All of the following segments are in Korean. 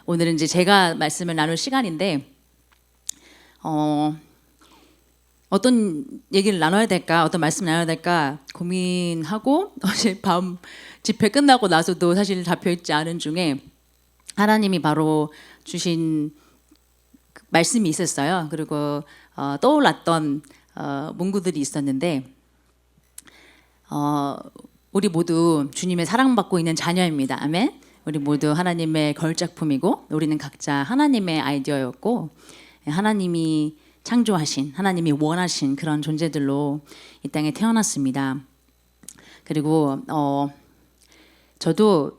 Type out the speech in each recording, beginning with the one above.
오늘은 이제 제가 말씀을 나눌 시간인데 어떤 얘기를 나눠야 될까, 어떤 말씀을 나눠야 될까 고민하고 어제 밤 집회 끝나고 나서도 사실 잡혀있지 않은 중에 하나님이 바로 주신 말씀이 있었어요. 그리고 떠올랐던 문구들이 있었는데 우리 모두 주님의 사랑받고 있는 자녀입니다. 아멘. 우리 모두 하나님의 걸작품이고 우리는 각자 하나님의 아이디어였고 하나님이 창조하신, 하나님이 원하신 그런 존재들로 이 땅에 태어났습니다. 그리고 저도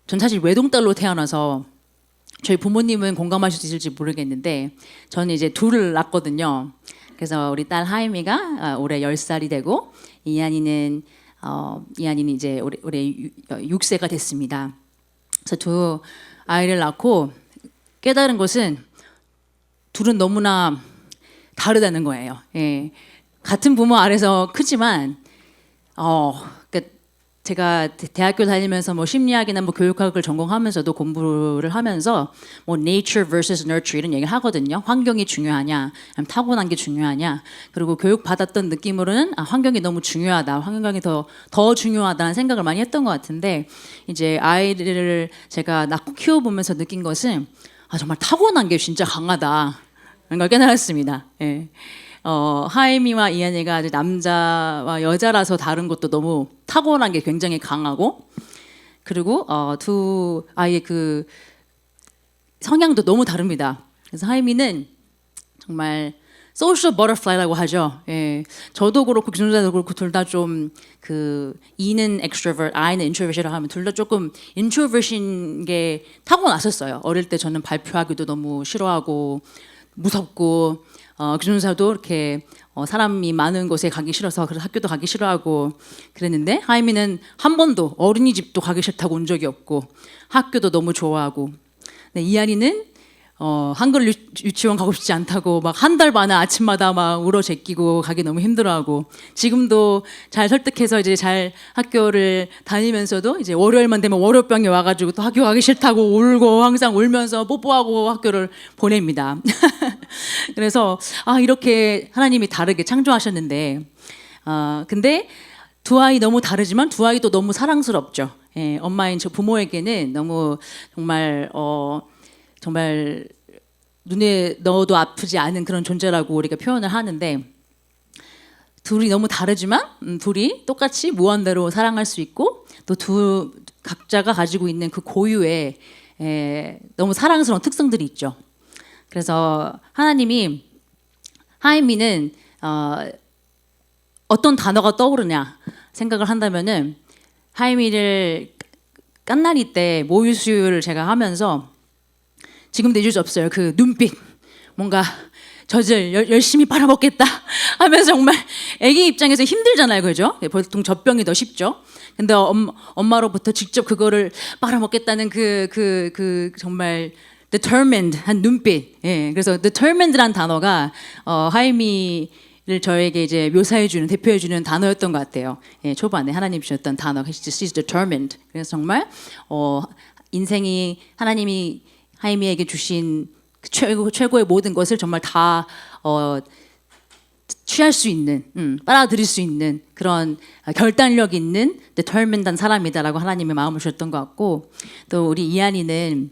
전 사실 외동딸로 태어나서 저희 부모님은 공감하실 수 있을지 모르겠는데 저는 이제 둘을 낳았거든요. 그래서 우리 딸 하임이가 올해 10살이 되고 이한이는 이제 올해 6세가 됐습니다. 그래서 두 아이를 낳고 깨달은 것은 둘은 너무나 다르다는 거예요. 예. 같은 부모 아래서 크지만 그러니까 제가 대학교 다니면서 뭐 심리학이나 뭐 교육학을 전공하면서도 공부를 하면서 뭐 nature versus nurture 이런 얘기를 하거든요. 환경이 중요하냐, 아니면 타고난 게 중요하냐. 그리고 교육 받았던 느낌으로는 환경이 너무 중요하다, 환경이 더 중요하다는 생각을 많이 했던 것 같은데 이제 아이를 제가 낳고 키워보면서 느낀 것은 정말 타고난 게 진짜 강하다. 그런 걸 깨달았습니다. 예. 하임이와 이한이가 남자와 여자라서 다른 것도 너무 타고난 게 굉장히 강하고 그리고 두 아이의 그 성향도 너무 다릅니다. 그래서 하임이는 정말 social butterfly라고 하죠. 예. 저도 그렇고 기존자도 그렇고 둘 다 좀 그 E는 extrovert, I는 introvert이라고 하면 둘 다 조금 introvert인 게 타고났었어요. 어릴 때 저는 발표하기도 너무 싫어하고 무섭고 기존사도 이렇게 사람이 많은 곳에 가기 싫어서 그래서 학교도 가기 싫어하고 그랬는데 하임이는 한 번도 어린이집도 가기 싫다고 온 적이 없고 학교도 너무 좋아하고 이한이는 한글 유치원 가고 싶지 않다고 막 한 달 반은 아침마다 막 울어 제끼고 가기 너무 힘들어하고 지금도 잘 설득해서 이제 잘 학교를 다니면서도 이제 월요일만 되면 월요병이 와가지고 또 학교 가기 싫다고 울고 항상 울면서 뽀뽀하고 학교를 보냅니다. 그래서 이렇게 하나님이 다르게 창조하셨는데 근데 두 아이 너무 다르지만 두 아이도 너무 사랑스럽죠. 예, 엄마인 저 부모에게는 너무 정말 눈에 넣어도 아프지 않은 그런 존재라고 우리가 표현을 하는데 둘이 너무 다르지만 둘이 똑같이 무한대로 사랑할 수 있고 또 각자가 가지고 있는 그 고유의 너무 사랑스러운 특성들이 있죠. 그래서 하나님이 하임이는 어떤 단어가 떠오르냐 생각을 한다면은 하임이를 깐나리 때 모유 수유를 제가 하면서 지금도 잊을 수 없어요. 그 눈빛, 뭔가 젖을 열심히 빨아먹겠다 하면서 정말 아기 입장에서 힘들잖아요, 그죠? 보통 젖병이 더 쉽죠. 근데 엄마로부터 직접 그거를 빨아먹겠다는 그 정말 determined 한 눈빛. 예, 그래서 determined란 단어가 하임이를 저에게 이제 묘사해주는, 대표해주는 단어였던 것 같아요. 예, 초반에 하나님 주셨던 단어, she's determined. 그래서 정말 인생이 하나님이 하임이에게 주신 최고의 모든 것을 정말 다 취할 수 있는, 빨아들일 수 있는 그런 결단력 있는 determined한 사람이다라고 하나님의 마음을 주셨던 것 같고 또 우리 이한이는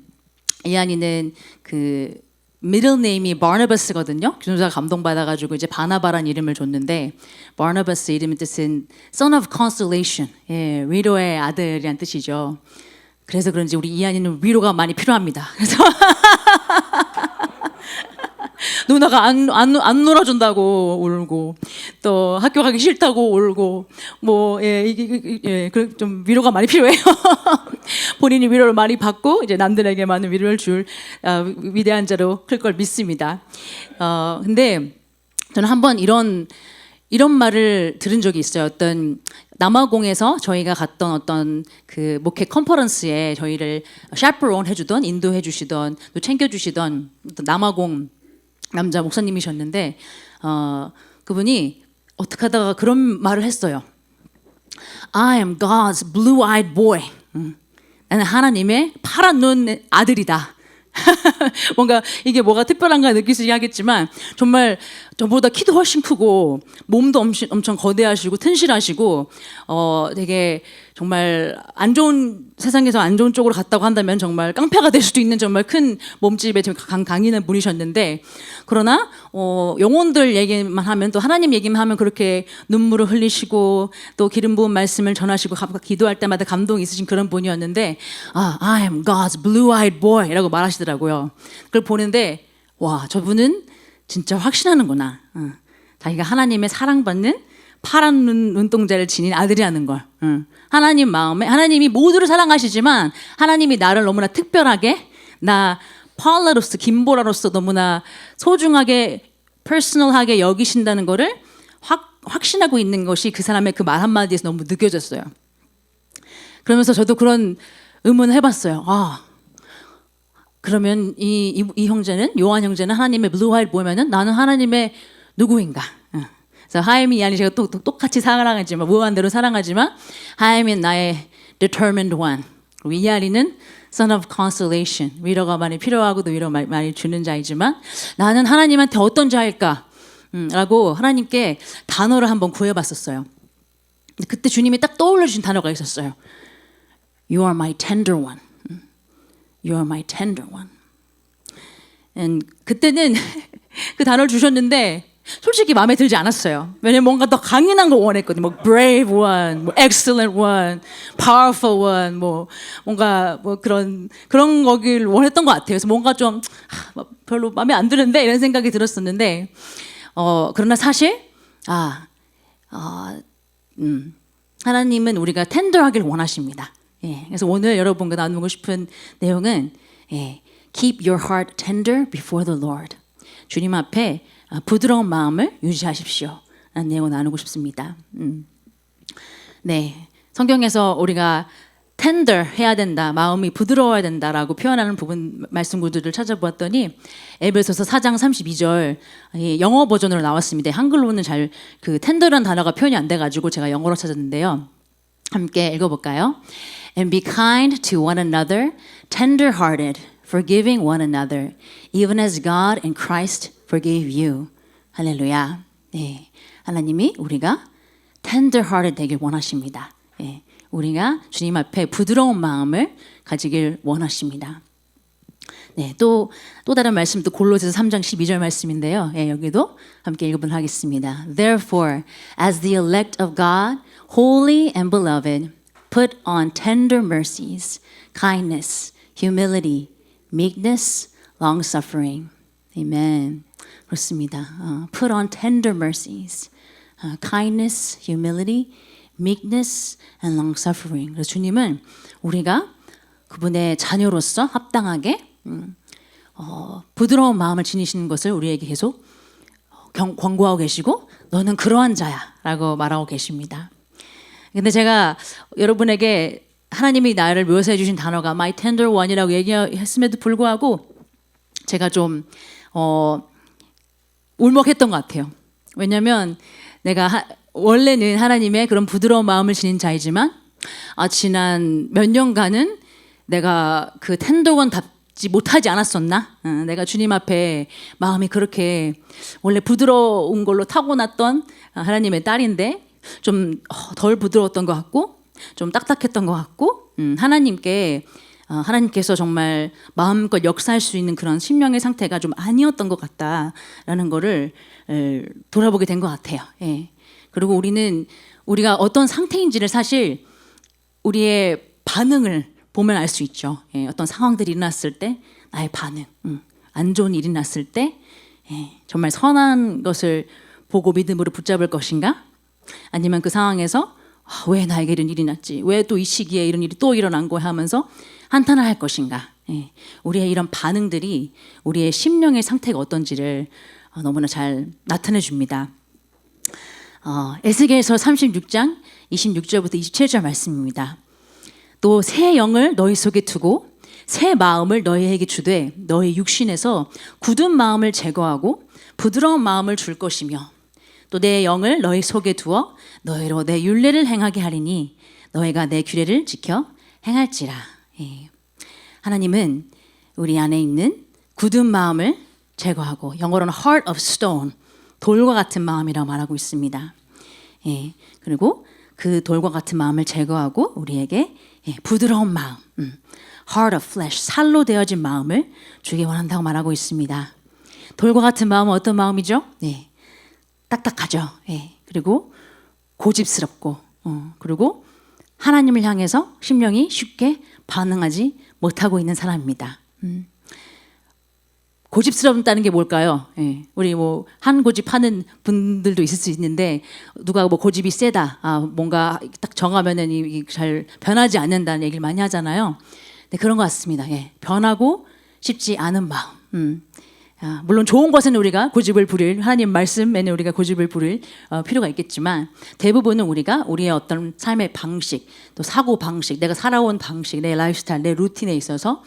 그 middle name이 바나바스거든요. 교수가 감동받아가지고 이제 바나바란 이름을 줬는데 바나바스 이름의 뜻은 son of consolation, 예, 위로의 아들이란 뜻이죠. 그래서 그런지 우리 이한이는 위로가 많이 필요합니다. 그래서 누나가 안 놀아준다고 울고 또 학교 가기 싫다고 울고 뭐 좀 위로가 많이 필요해요. 본인이 위로를 많이 받고 이제 남들에게 많은 위로를 줄 위대한 자로 클 걸 믿습니다. 근데 저는 한번 이런 말을 들은 적이 있어요. 어떤 남아공에서 저희가 갔던 어떤 그 목회 컨퍼런스에 저희를 샤프론 해주던, 인도해 주시던, 또 챙겨주시던 남아공 남자 목사님이셨는데 그분이 어떻게 하다가 그런 말을 했어요. I am God's blue-eyed boy. 나는 하나님의 파란 눈 아들이다. 뭔가 이게 뭐가 특별한가 느끼시긴 하겠지만 정말 저보다 키도 훨씬 크고 몸도 엄청 거대하시고 튼실하시고 되게 정말 안 좋은 세상에서 안 좋은 쪽으로 갔다고 한다면 정말 깡패가 될 수도 있는 정말 큰 몸집에 강인한 분이셨는데 그러나 영혼들 얘기만 하면 또 하나님 얘기만 하면 그렇게 눈물을 흘리시고 또 기름 부은 말씀을 전하시고 기도할 때마다 감동이 있으신 그런 분이었는데 I am God's blue-eyed boy라고 말하시더라고요. 그걸 보는데 와 저분은 진짜 확신하는구나. 자기가 하나님의 사랑받는 파란 눈동자를 지닌 아들이라는 걸. 하나님 마음에 하나님이 모두를 사랑하시지만 하나님이 나를 너무나 특별하게 나 파울라로서 김보라로서 너무나 소중하게 퍼스널하게 여기신다는 거를 확신하고 있는 것이 그 사람의 그 말 한마디에서 너무 느껴졌어요. 그러면서 저도 그런 의문을 해봤어요. 그러면 이 형제는 요한 형제는 하나님의 blue-eyed boy면은 나는 하나님의 누구인가? 그래서 하임이 아니 제가 또 똑같이 사랑하지만 무한대로 사랑하지만 하임은 나의 determined one. 이하리는 son of consolation. 위로가 많이 필요하고 또 위로 많이 주는 자이지만 나는 하나님한테 어떤 자일까? 라고 하나님께 단어를 한번 구해봤었어요. 그때 주님이 딱 떠올려 주신 단어가 있었어요. You are my tender one. You are my tender one. 그때는 그 단어를 주셨는데 솔직히 마음에 들지 않았어요. 왜냐면 뭔가 더 강인한 거 원했거든요. 뭐 brave one, 뭐 excellent one, powerful one, 뭔가 그런 거길 원했던 것 같아요. 그래서 뭔가 좀 별로 마음에 안 드는데 이런 생각이 들었었는데 그러나 사실 하나님은 우리가 텐더하길 원하십니다. 그래서 오늘 여러분과 나누고 싶은 내용은 keep your heart tender before the Lord. 주님 앞에 부드러운 마음을 유지하십시오. 라는 내용을 나누고 싶습니다. 네, 성경에서 우리가 tender 해야 된다, 마음이 부드러워야 된다라고 표현하는 부분 말씀 구절을 찾아보았더니 에베소서 4장 32절 영어 버전으로 나왔습니다. 한글로는 잘 그 tender라는 단어가 표현이 안 돼가지고 제가 영어로 찾았는데요. 함께 읽어볼까요? And be kind to one another, tender-hearted, forgiving one another, even as God in Christ forgave you. 할렐루야. 네, 하나님이 우리가 tender-hearted 되길 원하십니다. 우리가 주님 앞에 부드러운 마음을 가지길 원하십니다. 네, 또 다른 말씀도 골로새서 3장 12절 말씀인데요. 여기도 함께 읽어보도록 하겠습니다. Therefore, as the elect of God, holy and beloved, put on tender mercies, kindness, humility, meekness, long-suffering. Amen. 그렇습니다. Put on tender mercies, kindness, humility, meekness, and long-suffering. 그래서 주님은 우리가 그분의 자녀로서 합당하게 부드러운 마음을 지니시는 것을 우리에게 계속 권고하고 계시고 너는 그러한 자야라고 말하고 계십니다. 근데 제가 여러분에게 하나님이 나를 묘사해 주신 단어가 my tender one이라고 얘기했음에도 불구하고 제가 좀 울먹했던 것 같아요. 왜냐하면 내가 원래는 하나님의 그런 부드러운 마음을 지닌 자이지만 지난 몇 년간은 내가 그 tender one답지 못하지 않았었나? 내가 주님 앞에 마음이 그렇게 원래 부드러운 걸로 타고났던 하나님의 딸인데 좀 덜 부드러웠던 것 같고 좀 딱딱했던 것 같고 하나님께서 정말 마음껏 역사할 수 있는 그런 심령의 상태가 좀 아니었던 것 같다라는 거를 돌아보게 된 것 같아요. 그리고 우리가 어떤 상태인지를 사실 우리의 반응을 보면 알 수 있죠. 어떤 상황들이 일어났을 때 나의 반응, 안 좋은 일이 났을 때 정말 선한 것을 보고 믿음으로 붙잡을 것인가? 아니면 그 상황에서 왜 나에게 이런 일이 났지? 왜 또 이 시기에 이런 일이 또 일어난 거야? 하면서 한탄을 할 것인가? 우리의 이런 반응들이 우리의 심령의 상태가 어떤지를 너무나 잘 나타내 줍니다. 에스겔서 36장 26절부터 27절 말씀입니다. 또 새 영을 너희 속에 두고 새 마음을 너희에게 주되 너희 육신에서 굳은 마음을 제거하고 부드러운 마음을 줄 것이며 또 내 영을 너희 속에 두어 너희로 내 율례를 행하게 하리니 너희가 내 규례를 지켜 행할지라. 예. 하나님은 우리 안에 있는 굳은 마음을 제거하고, 영어로는 heart of stone, 돌과 같은 마음이라고 말하고 있습니다. 예. 그리고 그 돌과 같은 마음을 제거하고 우리에게 부드러운 마음, heart of flesh, 살로 되어진 마음을 주기 원한다고 말하고 있습니다. 돌과 같은 마음은 어떤 마음이죠? 네. 딱딱하죠. 예. 그리고 고집스럽고, 그리고 하나님을 향해서 심령이 쉽게 반응하지 못하고 있는 사람입니다. 고집스럽다는 게 뭘까요? 예. 우리 뭐 한 고집하는 분들도 있을 수 있는데, 누가 뭐 고집이 세다, 뭔가 딱 정하면은 잘 변하지 않는다는 얘기를 많이 하잖아요. 네, 그런 것 같습니다. 예. 변하고 싶지 않은 마음. 물론 좋은 것은 우리가 고집을 부릴, 하나님 말씀에는 우리가 고집을 부릴 필요가 있겠지만, 대부분은 우리가 우리의 어떤 삶의 방식, 또 사고 방식, 내가 살아온 방식, 내 라이프스타일, 내 루틴에 있어서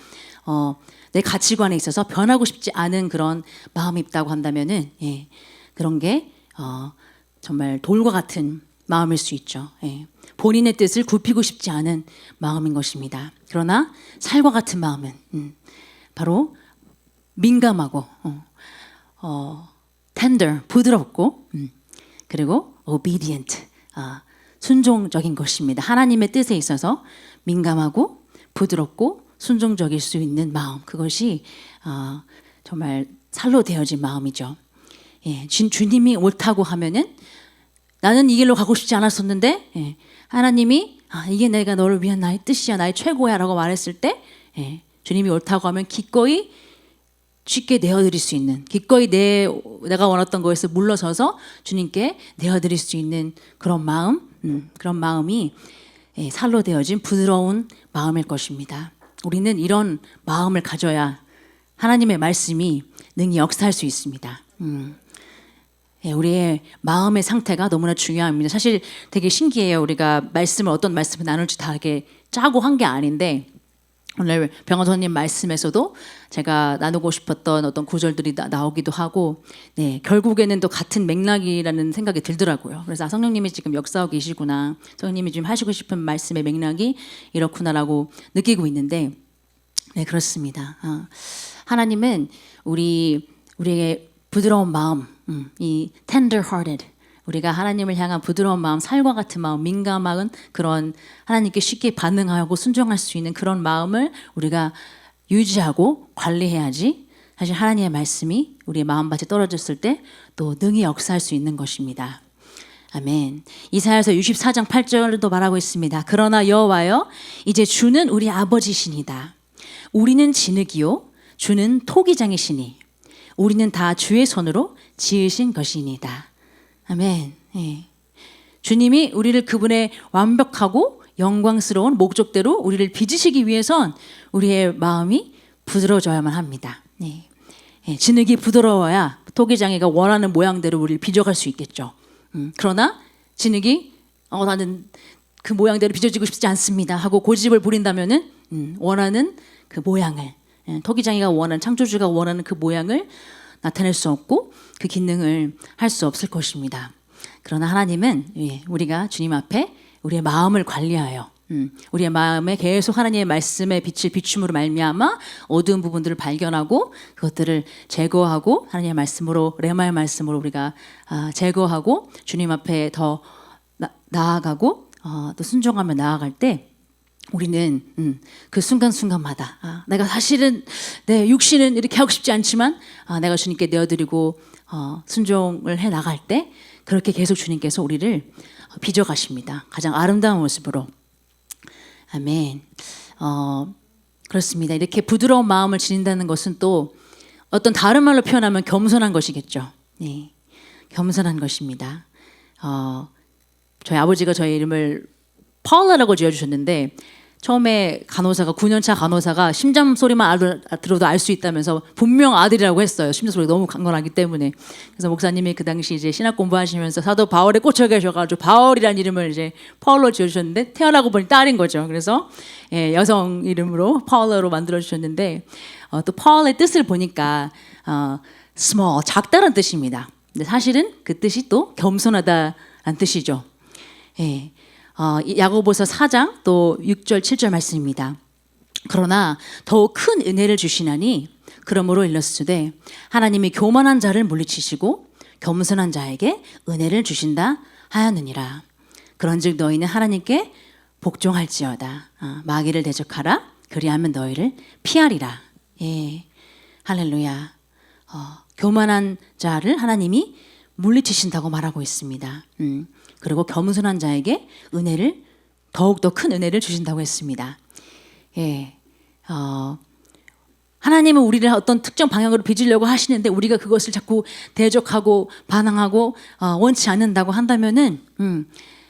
내 가치관에 있어서 변하고 싶지 않은 그런 마음이 있다고 한다면은, 그런 게 정말 돌과 같은 마음일 수 있죠. 예. 본인의 뜻을 굽히고 싶지 않은 마음인 것입니다. 그러나 살과 같은 마음은 바로 민감하고 tender, 부드럽고, 그리고 obedient, 순종적인 것입니다. 하나님의 뜻에 있어서 민감하고 부드럽고 순종적일 수 있는 마음, 그것이 정말 살로 되어진 마음이죠. 예, 주님이 옳다고 하면은, 나는 이 길로 가고 싶지 않았었는데, 하나님이 이게 내가 너를 위한 나의 뜻이야, 나의 최고야 라고 말했을 때, 주님이 옳다고 하면 기꺼이 쉽게 내어드릴 수 있는, 기꺼이 내가 원했던 것에서 물러서서 주님께 내어드릴 수 있는 그런 마음, 그런 마음이 살로 되어진 부드러운 마음일 것입니다. 우리는 이런 마음을 가져야 하나님의 말씀이 능히 역사할 수 있습니다. 우리의 마음의 상태가 너무나 중요합니다. 사실 되게 신기해요. 우리가 어떤 말씀을 나눌지 다 이렇게 짜고 한 게 아닌데, 오늘 병원선님 말씀에서도 제가 나누고 싶었던 어떤 구절들이 나오기도 하고, 결국에는 또 같은 맥락이라는 생각이 들더라고요. 그래서 성령님이 지금 역사하고 계시구나, 성령님이 지금 하시고 싶은 말씀의 맥락이 이렇구나라고 느끼고 있는데, 그렇습니다. 하나님은 우리의 부드러운 마음, 이 tender-hearted, 우리가 하나님을 향한 부드러운 마음, 살과 같은 마음, 민감한 그런 하나님께 쉽게 반응하고 순종할 수 있는 그런 마음을 우리가 유지하고 관리해야지, 사실 하나님의 말씀이 우리의 마음밭에 떨어졌을 때 또 능히 역사할 수 있는 것입니다. 아멘. 이사야서 64장 8절도 말하고 있습니다. 그러나 여호와여, 이제 주는 우리 아버지시니다. 우리는 진흙이요 주는 토기장이시니 우리는 다 주의 손으로 지으신 것이니다. 아멘. 주님이 우리를 그분의 완벽하고 영광스러운 목적대로 우리를 빚으시기 위해선 우리의 마음이 부드러워져야만 합니다. 진흙이 부드러워야 토기장이가 원하는 모양대로 우리를 빚어갈 수 있겠죠. 그러나 진흙이 나는 그 모양대로 빚어지고 싶지 않습니다 하고 고집을 부린다면은 원하는 그 모양을, 토기장이가 원하는, 창조주가 원하는 그 모양을 나타낼 수 없고 그 기능을 할 수 없을 것입니다. 그러나 하나님은 우리가 주님 앞에 우리의 마음을 관리하여, 우리의 마음에 계속 하나님의 말씀의 빛을 비춤으로 말미암아 어두운 부분들을 발견하고 그것들을 제거하고, 하나님의 말씀으로, 레마의 말씀으로 우리가 제거하고 주님 앞에 더 나아가고 또 순종하며 나아갈 때, 우리는 그 순간순간마다 내가 사실은 내 육신은 이렇게 하고 싶지 않지만 내가 주님께 내어드리고 순종을 해 나갈 때, 그렇게 계속 주님께서 우리를 빚어가십니다. 가장 아름다운 모습으로. 아멘. 그렇습니다. 이렇게 부드러운 마음을 지닌다는 것은 또 어떤 다른 말로 표현하면 겸손한 것이겠죠. 겸손한 것입니다. 저희 아버지가 저희 이름을 파울라라고 지어주셨는데, 처음에 간호사가, 9년차 간호사가 심장 소리만 들어도 알 수 있다면서 분명 아들이라고 했어요. 심장 소리가 너무 강건하기 때문에. 그래서 목사님이 그 당시 이제 신학 공부하시면서 사도 바울에 꽂혀 계셔가지고 바울이라는 이름을 이제 파울로 지어주셨는데, 태어나고 보니 딸인 거죠. 그래서 여성 이름으로 파울라로 만들어주셨는데, 또 파울의 뜻을 보니까 small, 작다는 뜻입니다. 근데 사실은 그 뜻이 또 겸손하다는 뜻이죠. 야고보서 4장 또 6절 7절 말씀입니다. 그러나 더욱 큰 은혜를 주시나니 그러므로 일렀으되 하나님이 교만한 자를 물리치시고 겸손한 자에게 은혜를 주신다 하였느니라. 그런즉 너희는 하나님께 복종할지어다. 마귀를 대적하라. 그리하면 너희를 피하리라. 예, 할렐루야. 교만한 자를 하나님이 물리치신다고 말하고 있습니다. 그리고 겸손한 자에게 은혜를 더욱더 큰 은혜를 주신다고 했습니다. 예, 하나님은 우리를 어떤 특정 방향으로 빚으려고 하시는데 우리가 그것을 자꾸 대적하고 반항하고 원치 않는다고 한다면은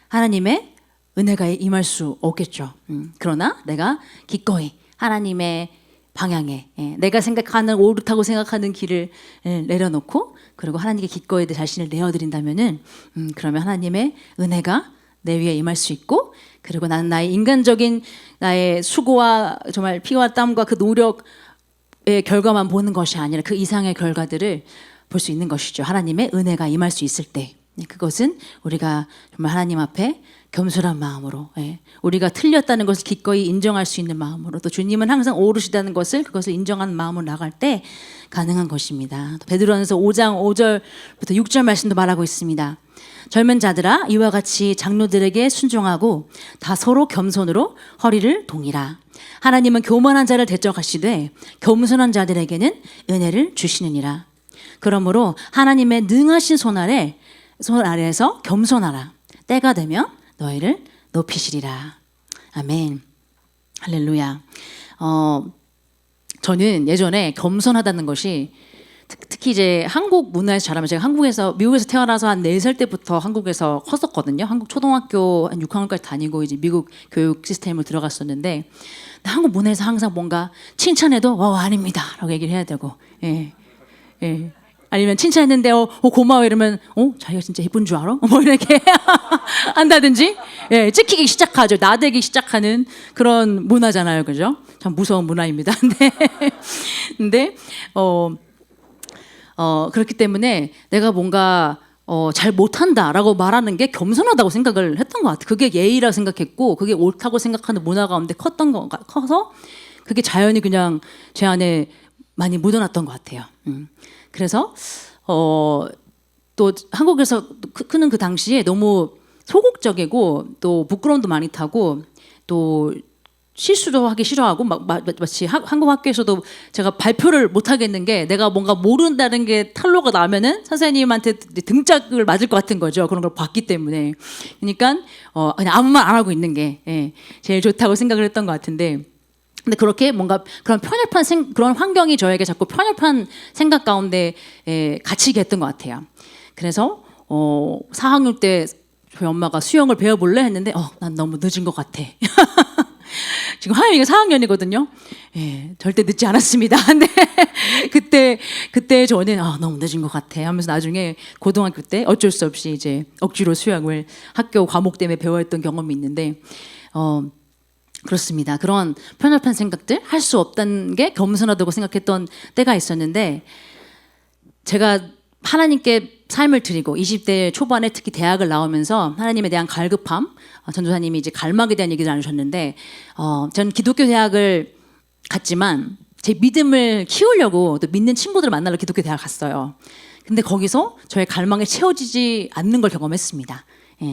하나님의 은혜가 임할 수 없겠죠. 그러나 내가 기꺼이 하나님의 방향에 내가 생각하는 옳다고 생각하는 길을 내려놓고 그리고 하나님께 기꺼이 내 자신을 내어드린다면은 그러면 하나님의 은혜가 내 위에 임할 수 있고 그리고 나는 나의 인간적인 나의 수고와 정말 피와 땀과 그 노력의 결과만 보는 것이 아니라 그 이상의 결과들을 볼 수 있는 것이죠. 하나님의 은혜가 임할 수 있을 때 그것은 우리가 정말 하나님 앞에 겸손한 마음으로 우리가 틀렸다는 것을 기꺼이 인정할 수 있는 마음으로 또 주님은 항상 오르시다는 것을 그것을 인정하는 마음으로 나갈 때 가능한 것입니다. 베드로전서 5장 5절부터 6절 말씀도 말하고 있습니다. 젊은 자들아 이와 같이 장로들에게 순종하고 다 서로 겸손으로 허리를 동이라. 하나님은 교만한 자를 대적하시되 겸손한 자들에게는 은혜를 주시느니라. 그러므로 하나님의 능하신 손 아래에서 겸손하라. 때가 되면 너희를 높이시리라. 아멘. 할렐루야. 저는 예전에 겸손하다는 것이 특히 이제 한국 문화에서 자라면 제가 미국에서 태어나서 한 4살 때부터 한국에서 컸었거든요. 한국 초등학교 한 6학년까지 다니고 이제 미국 교육 시스템을 들어갔었는데 한국 문화에서 항상 뭔가 칭찬해도 아닙니다 라고 얘기를 해야 되고 예. 아니면 칭찬했는데 고마워 이러면 자기가 진짜 예쁜 줄 알아? 뭐 이렇게 한다든지 찍히기 시작하죠. 나대기 시작하는 그런 문화잖아요. 그죠? 참 무서운 문화입니다. 근데 그렇기 때문에 내가 뭔가 잘 못한다라고 말하는 게 겸손하다고 생각을 했던 것 같아요. 그게 예의라 생각했고 그게 옳다고 생각하는 문화 가운데 커서 그게 자연히 그냥 제 안에 많이 묻어났던 것 같아요. 그래서 또 한국에서 크는 그 당시에 너무 소극적이고 또 부끄러움도 많이 타고 또 실수도 하기 싫어하고 마치 한국 학교에서도 제가 발표를 못 하겠는 게 내가 뭔가 모른다는 게 탄로가 나면은 선생님한테 등짝을 맞을 것 같은 거죠. 그런 걸 봤기 때문에. 그러니까 그냥 아무 말 안 하고 있는 게 제일 좋다고 생각을 했던 것 같은데 근데 그렇게 뭔가 그런 편협한 그런 환경이 저에게 자꾸 편협한 생각 가운데 갇히게 했던 것 같아요. 그래서 4학년 때 저희 엄마가 수영을 배워볼래 했는데 난 너무 늦은 것 같아. 지금 하임이가 4학년이거든요. 절대 늦지 않았습니다. 근데 그때 저는 너무 늦은 것 같아 하면서 나중에 고등학교 때 어쩔 수 없이 이제 억지로 수영을 학교 과목 때문에 배워했던 경험이 있는데 그렇습니다. 그런 편협한 생각들 할 수 없다는 게 겸손하다고 생각했던 때가 있었는데 제가 하나님께 삶을 드리고 20대 초반에 특히 대학을 나오면서 하나님에 대한 갈급함 전도사님이 이제 갈망에 대한 얘기를 나누셨는데 전 기독교 대학을 갔지만 제 믿음을 키우려고 또 믿는 친구들을 만나러 기독교 대학 갔어요. 근데 거기서 저의 갈망이 채워지지 않는 걸 경험했습니다.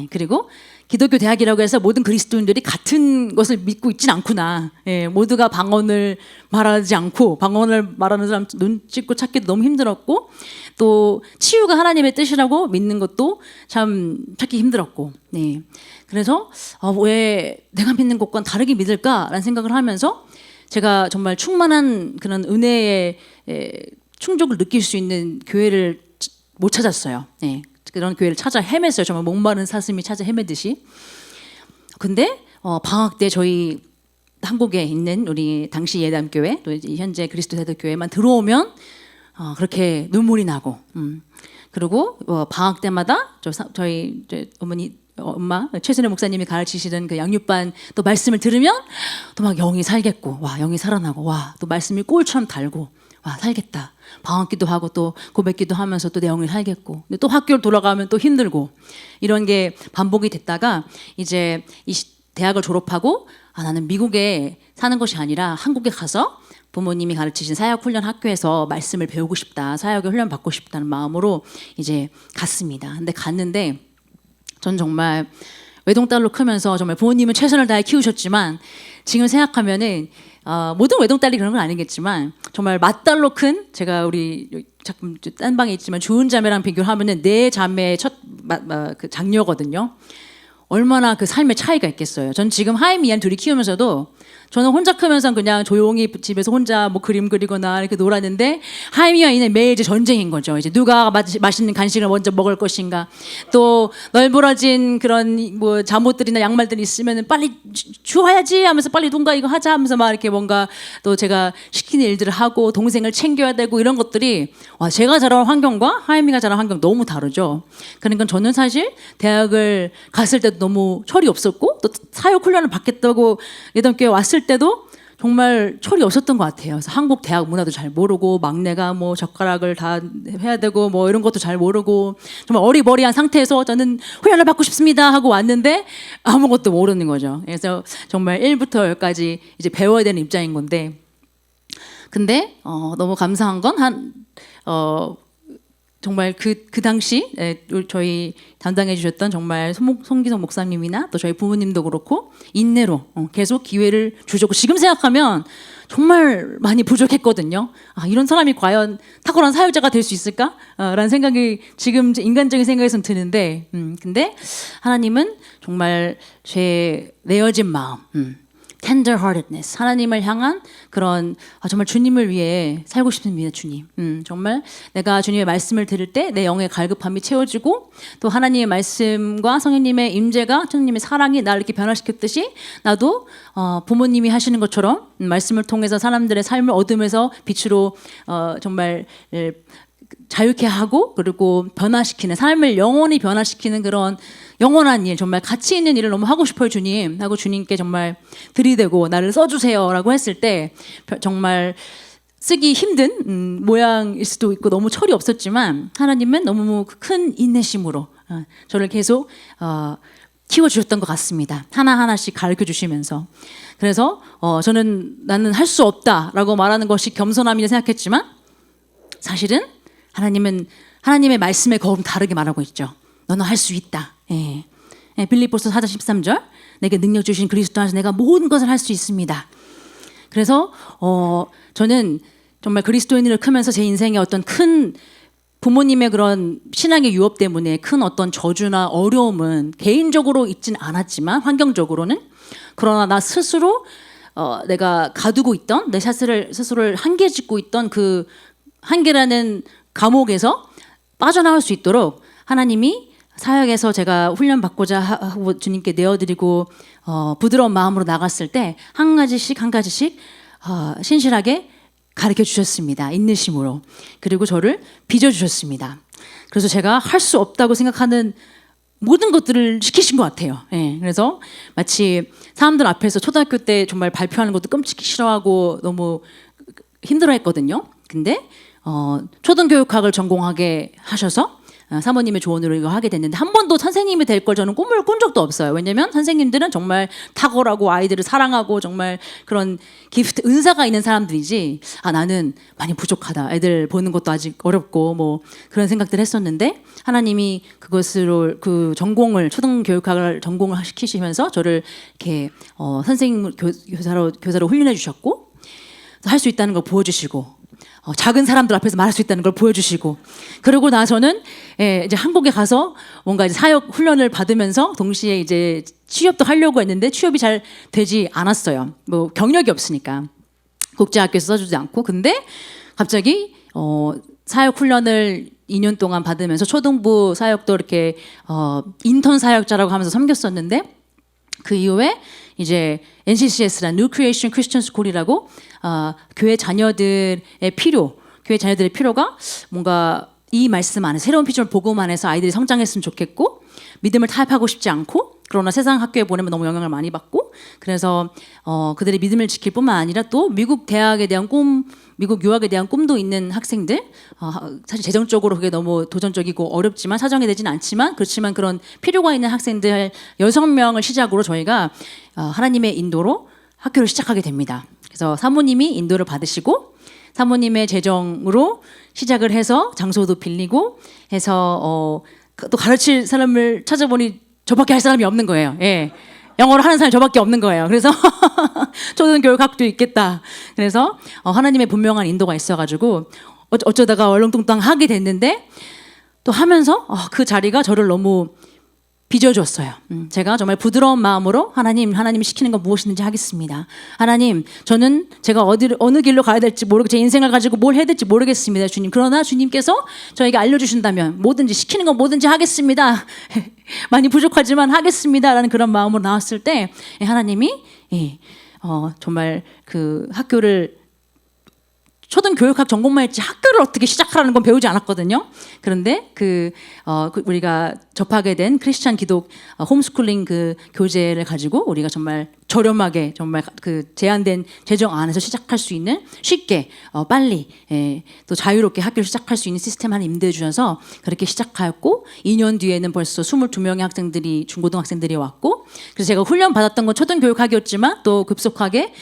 그리고 기독교 대학이라고 해서 모든 그리스도인들이 같은 것을 믿고 있진 않구나. 모두가 방언을 말하지 않고 방언을 말하는 사람 눈 찍고 찾기도 너무 힘들었고 또 치유가 하나님의 뜻이라고 믿는 것도 참 찾기 힘들었고 그래서 왜 내가 믿는 것과는 다르게 믿을까라는 생각을 하면서 제가 정말 충만한 그런 은혜의 충족을 느낄 수 있는 교회를 못 찾았어요. 그런 교회를 찾아 헤맸어요. 정말 목마른 사슴이 찾아 헤매듯이. 근데 방학 때 저희 한국에 있는 우리 당시 예담교회 또 현재 그리스도 대도교회만 들어오면 그렇게 눈물이 나고 그리고 방학 때마다 저희 엄마 최순애 목사님이 가르치시던 그 양육반 또 말씀을 들으면 또 막 영이 살겠고 영이 살아나고 또 말씀이 꿀처럼 달고 살겠다. 방학기도 하고 또 고백기도 하면서 또 내 영이 살겠고 근데 또 학교를 돌아가면 또 힘들고 이런 게 반복이 됐다가 이제 대학을 졸업하고 나는 미국에 사는 것이 아니라 한국에 가서 부모님이 가르치신 사역훈련 학교에서 말씀을 배우고 싶다, 사역의 훈련 받고 싶다는 마음으로 이제 갔습니다. 근데 갔는데 전 정말 외동딸로 크면서 정말 부모님은 최선을 다해 키우셨지만 지금 생각하면은 모든 외동딸이 그런 건 아니겠지만 정말 맏딸로 큰, 제가 우리 자꾸 딴 방에 있지만 좋은 자매랑 비교를 하면은 네 자매의 그 장녀거든요. 얼마나 그 삶의 차이가 있겠어요. 전 지금 하임이 한 둘이 키우면서도 저는 혼자 크면서 그냥 조용히 집에서 혼자 뭐 그림 그리거나 이렇게 놀았는데 하임이와 이는 매일 이제 전쟁인 거죠. 이제 누가 맛있는 간식을 먼저 먹을 것인가, 또 널브러진 그런 뭐 잠옷들이나 양말들이 있으면 빨리 주워야지 하면서 빨리 누군가 이거 하자 하면서 막 이렇게 뭔가 또 제가 시키는 일들을 하고 동생을 챙겨야 되고 이런 것들이 제가 자란 환경과 하임이가 자란 환경 너무 다르죠. 그러니까 저는 사실 대학을 갔을 때도 너무 철이 없었고 또 사역 훈련을 받겠다고 예전교회 왔을 때도 정말 철이 없었던 것 같아요. 그래서 한국 대학 문화도 잘 모르고 막내가 뭐 젓가락을 다 해야 되고 뭐 이런 것도 잘 모르고 정말 어리버리한 상태에서 저는 훈련을 받고 싶습니다 하고 왔는데 아무것도 모르는 거죠. 그래서 정말 1부터 10까지 이제 배워야 되는 입장인 건데, 근데 너무 감사한 건 정말 그 당시 저희 담당해 주셨던 정말 송기성 목사님이나 또 저희 부모님도 그렇고 인내로 계속 기회를 주셨고, 지금 생각하면 정말 많이 부족했거든요. 이런 사람이 과연 탁월한 사역자가 될 수 있을까? 라는 생각이 지금 인간적인 생각에선 드는데, 근데 하나님은 정말 제 내어진 마음, tenderheartedness, 하나님을 향한 그런 정말 주님을 위해 살고 싶습니다, 주님. 정말 내가 주님의 말씀을 들을 때 내 영의 갈급함이 채워지고 또 하나님의 말씀과 성령님의 임재가, 성령님의 사랑이 나를 이렇게 변화시켰듯이 나도 부모님이 하시는 것처럼 말씀을 통해서 사람들의 삶을 어둠에서 빛으로 정말 자유케 하고 그리고 변화시키는, 삶을 영원히 변화시키는 그런 영원한 일, 정말 가치 있는 일을 너무 하고 싶어요, 주님 하고 주님께 정말 들이대고 나를 써주세요 라고 했을 때 정말 쓰기 힘든 모양일 수도 있고 너무 철이 없었지만 하나님은 너무 큰 인내심으로 저를 계속 키워주셨던 것 같습니다. 하나하나씩 가르쳐 주시면서. 그래서 저는 나는 할 수 없다라고 말하는 것이 겸손함이라 생각했지만 사실은 하나님은 하나님의 말씀에 거금 다르게 말하고 있죠. 너는 할 수 있다. 빌립보서 4장 13절, 내게 능력 주신 그리스도 안에서 내가 모든 것을 할 수 있습니다. 그래서 저는 정말 그리스도인으로 크면서 제 인생에 어떤 큰 부모님의 그런 신앙의 유업 때문에 큰 어떤 저주나 어려움은 개인적으로 있진 않았지만 환경적으로는, 그러나 나 스스로 내가 가두고 있던 내 스스로를 한계 짓고 있던 그 한계라는 감옥에서 빠져나올 수 있도록 하나님이 사역에서 제가 훈련 받고자 하고 주님께 내어드리고 부드러운 마음으로 나갔을 때 한 가지씩 신실하게 가르쳐 주셨습니다. 인내심으로. 그리고 저를 빚어주셨습니다. 그래서 제가 할 수 없다고 생각하는 모든 것들을 시키신 것 같아요. 그래서 마치 사람들 앞에서 초등학교 때 정말 발표하는 것도 끔찍히 싫어하고 너무 힘들어했거든요. 근데 초등교육학을 전공하게 하셔서 사모님의 조언으로 이거 하게 됐는데 한 번도 선생님이 될 걸 저는 꿈을 꾼 적도 없어요. 왜냐면 선생님들은 정말 탁월하고 아이들을 사랑하고 정말 그런 기프트, 은사가 있는 사람들이지 나는 많이 부족하다, 애들 보는 것도 아직 어렵고 뭐 그런 생각들 했었는데 하나님이 그것으로 그 전공을, 초등교육학을 전공을 시키시면서 저를 이렇게 선생님 교사로 훈련해 주셨고 할 수 있다는 걸 보여주시고 작은 사람들 앞에서 말할 수 있다는 걸 보여주시고, 그러고 나서는 이제 한국에 가서 뭔가 이제 사역 훈련을 받으면서 동시에 이제 취업도 하려고 했는데 취업이 잘 되지 않았어요. 뭐 경력이 없으니까 국제학교에서 써주지 않고. 근데 갑자기 사역 훈련을 2년 동안 받으면서 초등부 사역도 이렇게 인턴 사역자라고 하면서 섬겼었는데 그 이후에 이제 NCCS라는 New Creation Christian School이라고 교회 자녀들의 필요가 뭔가 이 말씀 안에 새로운 피조물 복음 안에서 아이들이 성장했으면 좋겠고 믿음을 타협하고 싶지 않고 그러나 세상 학교에 보내면 너무 영향을 많이 받고 그래서 그들의 믿음을 지킬 뿐만 아니라 또 미국 대학에 대한 미국 유학에 대한 꿈도 있는 학생들 사실 재정적으로 그게 너무 도전적이고 어렵지만 사정이 되진 않지만 그렇지만 그런 필요가 있는 학생들 6명을 시작으로 저희가 하나님의 인도로 학교를 시작하게 됩니다. 그래서 사모님이 인도를 받으시고 사모님의 재정으로 시작을 해서 장소도 빌리고 해서 또 가르칠 사람을 찾아보니 저밖에 할 사람이 없는 거예요. 예. 영어를 하는 사람이 저밖에 없는 거예요. 그래서 초등교육학도 있겠다. 그래서 하나님의 분명한 인도가 있어가지고 어쩌다가 얼렁뚱땅 하게 됐는데 또 하면서 그 자리가 저를 너무 빚어줬어요. 제가 정말 부드러운 마음으로 하나님이 시키는 건 무엇이든지 하겠습니다. 하나님, 저는 제가 어느 길로 가야 될지 모르고 제 인생을 가지고 뭘 해야 될지 모르겠습니다, 주님. 그러나 주님께서 저에게 알려주신다면 뭐든지 시키는 건 뭐든지 하겠습니다. 많이 부족하지만 하겠습니다라는 그런 마음으로 나왔을 때 하나님이 정말 그 학교를 초등교육학 전공만 했지 학교를 어떻게 시작하라는 건 배우지 않았거든요. 그런데 우리가 접하게 된 크리스찬 기독 홈스쿨링 그 교재를 가지고 우리가 정말 저렴하게 정말 그 제한된 재정 안에서 시작할 수 있는 쉽게 빨리 또 자유롭게 학교를 시작할 수 있는 시스템 하나 임대해 주셔서 그렇게 시작하였고 2년 뒤에는 벌써 22명의 학생들이 중고등학생들이 왔고 그래서 제가 훈련 받았던 건 초등교육학이었지만 또 급속하게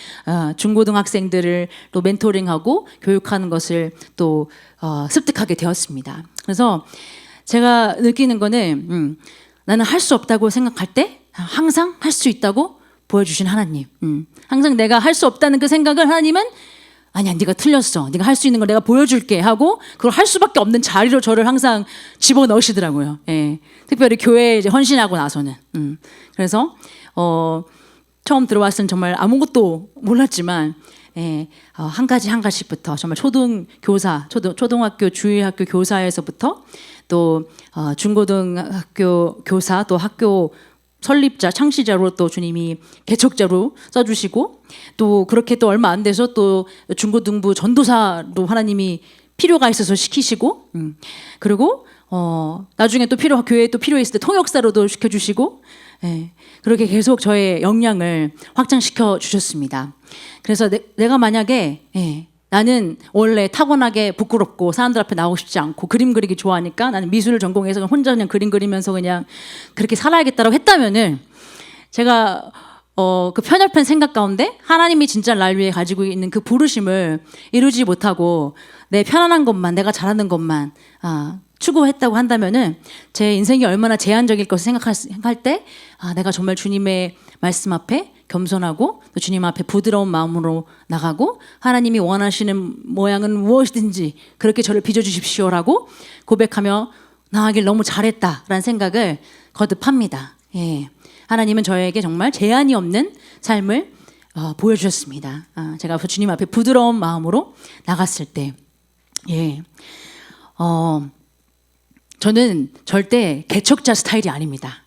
중고등학생들을 또 멘토링하고 교육하는 것을 또 습득하게 되었습니다. 그래서 제가 느끼는 거는 나는 할 수 없다고 생각할 때 항상 할 수 있다고 보여주신 하나님. 항상 내가 할 수 없다는 그 생각을 하나님은 아니야, 네가 틀렸어. 네가 할 수 있는 걸 내가 보여줄게 하고 그걸 할 수밖에 없는 자리로 저를 항상 집어넣으시더라고요. 예. 특별히 교회에 이제 헌신하고 나서는. 그래서 처음 들어왔을 땐 정말 아무것도 몰랐지만 한 가지 한 가지부터 정말 초등학교 주일학교 교사에서부터 또 중고등학교 교사 또 학교 설립자 창시자로 또 주님이 개척자로 써주시고 또 그렇게 또 얼마 안 돼서 또 중고등부 전도사로 하나님이 필요가 있어서 시키시고 그리고 나중에 또 교회에 또 필요 있을 때 통역사로도 시켜주시고 그렇게 계속 저의 역량을 확장시켜 주셨습니다. 그래서 내가 만약에 나는 원래 타고나게 부끄럽고 사람들 앞에 나오고 싶지 않고 그림 그리기 좋아하니까 나는 미술을 전공해서 혼자 그냥 그림 그리면서 그냥 그렇게 살아야겠다고 했다면은 제가 그 편협한 생각 가운데 하나님이 진짜 날 위해 가지고 있는 그 부르심을 이루지 못하고 내 편안한 것만 내가 잘하는 것만 추구했다고 한다면은 제 인생이 얼마나 제한적일 것을 생각할 때 내가 정말 주님의 말씀 앞에 겸손하고 또 주님 앞에 부드러운 마음으로 나가고 하나님이 원하시는 모양은 무엇이든지 그렇게 저를 빚어주십시오라고 고백하며 나아가길 너무 잘했다라는 생각을 거듭합니다. 하나님은 저에게 정말 제한이 없는 삶을 보여주셨습니다. 제가 주님 앞에 부드러운 마음으로 나갔을 때 저는 절대 개척자 스타일이 아닙니다.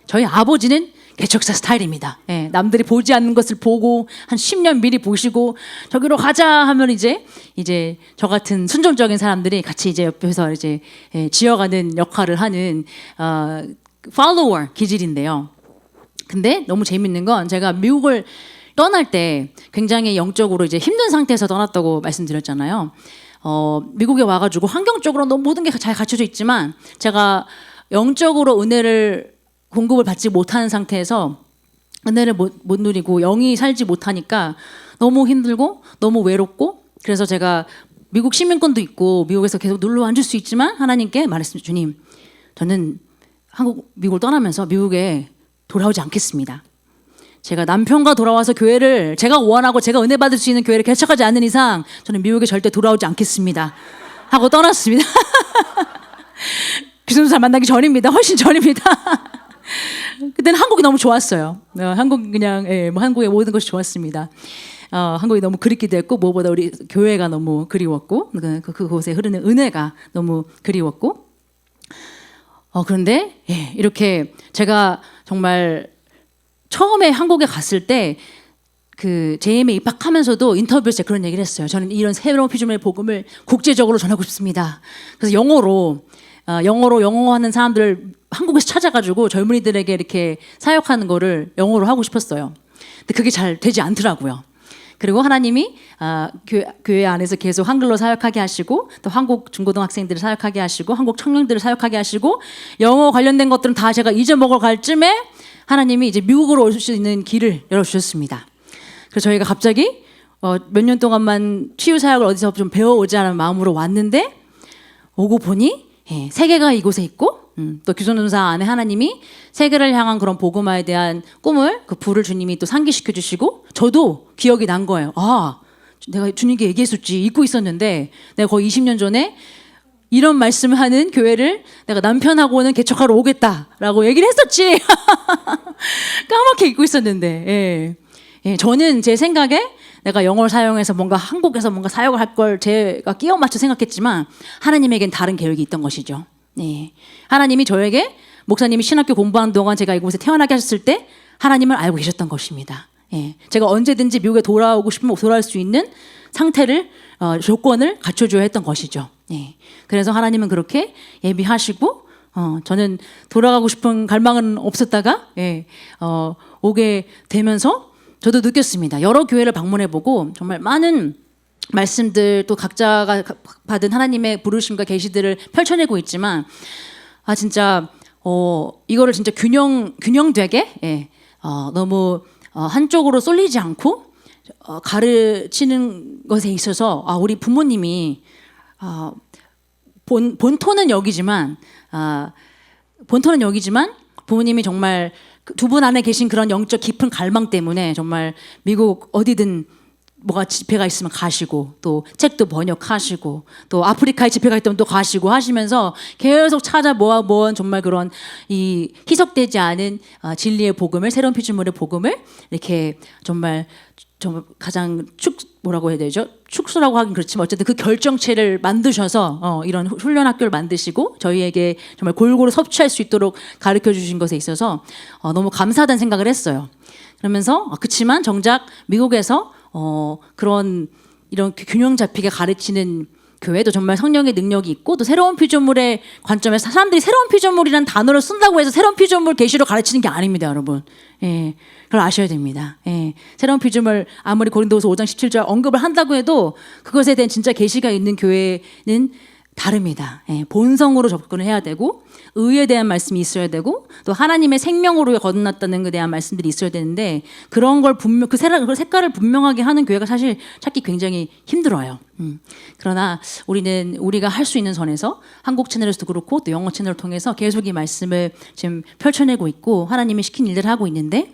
저희 아버지는 개척자 스타일입니다. 남들이 보지 않는 것을 보고 한 10년 미리 보시고 저기로 가자 하면 이제 저 같은 순종적인 사람들이 같이 이제 옆에서 이제 지어가는 역할을 하는 follower 기질인데요. 근데 너무 재밌는 건 제가 미국을 떠날 때 굉장히 영적으로 이제 힘든 상태에서 떠났다고 말씀드렸잖아요. 미국에 와가지고 환경적으로 너무 모든 게 잘 갖춰져 있지만 제가 영적으로 은혜를 공급을 받지 못하는 상태에서 은혜를 못 누리고 영이 살지 못하니까 너무 힘들고 너무 외롭고 그래서 제가 미국 시민권도 있고 미국에서 계속 눌러 앉을 수 있지만 하나님께 말했습니다. 주님, 저는 미국을 떠나면서 미국에 돌아오지 않겠습니다. 제가 남편과 돌아와서 교회를 제가 원하고 제가 은혜 받을 수 있는 교회를 개척하지 않는 이상 저는 미국에 절대 돌아오지 않겠습니다. 하고 떠났습니다. 기순사 만나기 전입니다. 훨씬 전입니다. 그때는 한국이 너무 좋았어요. 한국 그냥 한국의 모든 것이 좋았습니다. 한국이 너무 그립기도 했고 무엇보다 우리 교회가 너무 그리웠고 그곳에 흐르는 은혜가 너무 그리웠고 그런데 이렇게 제가 정말 처음에 한국에 갔을 때 그 JM에 입학하면서도 인터뷰에서 그런 얘기를 했어요. 저는 이런 새로운 피조물의 복음을 국제적으로 전하고 싶습니다. 그래서 영어로 영어로 영어하는 사람들을 한국에서 찾아가지고 젊은이들에게 이렇게 사역하는 거를 영어로 하고 싶었어요. 근데 그게 잘 되지 않더라고요. 그리고 하나님이 교회 안에서 계속 한글로 사역하게 하시고 또 한국 중고등학생들을 사역하게 하시고 한국 청년들을 사역하게 하시고 영어 관련된 것들은 다 제가 잊어먹을 갈 쯤에 하나님이 이제 미국으로 올 수 있는 길을 열어주셨습니다. 그래서 저희가 갑자기 몇 년 동안만 치유 사역을 어디서 좀 배워오자는 마음으로 왔는데 오고 보니 세계가 이곳에 있고 또 규선전사 안에 하나님이 세계를 향한 그런 복음화에 대한 꿈을 그 불을 주님이 또 상기시켜 주시고 저도 기억이 난 거예요. 아, 내가 주님께 얘기했었지, 잊고 있었는데 내가 거의 20년 전에 이런 말씀을 하는 교회를 내가 남편하고는 개척하러 오겠다라고 얘기를 했었지. 까맣게 잊고 있었는데 저는 제 생각에 내가 영어를 사용해서 뭔가 한국에서 뭔가 사역을 할 걸 제가 끼워 맞춰 생각했지만 하나님에겐 다른 계획이 있던 것이죠. 하나님이 저에게 목사님이 신학교 공부하는 동안 제가 이곳에 태어나게 하셨을 때 하나님을 알고 계셨던 것입니다. 제가 언제든지 미국에 돌아오고 싶으면 돌아올 수 있는 상태를 조건을 갖춰줘야 했던 것이죠. 그래서 하나님은 그렇게 예비하시고 저는 돌아가고 싶은 갈망은 없었다가 오게 되면서 저도 느꼈습니다. 여러 교회를 방문해보고 정말 많은 말씀들 또 각자가 받은 하나님의 부르심과 계시들을 펼쳐내고 있지만 진짜 이거를 진짜 균형되게 너무 한쪽으로 쏠리지 않고 가르치는 것에 있어서 우리 부모님이 본토는 여기지만 부모님이 정말 두 분 안에 계신 그런 영적 깊은 갈망 때문에 정말 미국 어디든 뭐가 집회가 있으면 가시고 또 책도 번역하시고 또 아프리카에 집회가 있다면 또 가시고 하시면서 계속 찾아 모아본 정말 그런 이 희석되지 않은 진리의 복음을, 새로운 피조물의 복음을 이렇게 정말 가장 뭐라고 해야 되죠? 축소라고 하긴 그렇지만 어쨌든 그 결정체를 만드셔서 이런 훈련 학교를 만드시고 저희에게 정말 골고루 섭취할 수 있도록 가르쳐 주신 것에 있어서 너무 감사하다는 생각을 했어요. 그러면서 그치만 정작 미국에서 그런 이런 균형 잡히게 가르치는 교회도 정말 성령의 능력이 있고 또 새로운 피조물의 관점에서 사람들이 새로운 피조물이라는 단어를 쓴다고 해서 새로운 피조물 계시로 가르치는 게 아닙니다, 여러분. 그걸 아셔야 됩니다. 새로운 피조물 아무리 고린도후서 5장 17절 언급을 한다고 해도 그것에 대한 진짜 계시가 있는 교회는 다릅니다. 본성으로 접근을 해야 되고 의에 대한 말씀이 있어야 되고 또 하나님의 생명으로 거듭났다는 것에 대한 말씀들이 있어야 되는데 그런 걸 그 색깔을 분명하게 하는 교회가 사실 찾기 굉장히 힘들어요. 그러나 우리가 할 수 있는 선에서 한국 채널에서도 그렇고 또 영어 채널을 통해서 계속 이 말씀을 지금 펼쳐내고 있고 하나님이 시킨 일들을 하고 있는데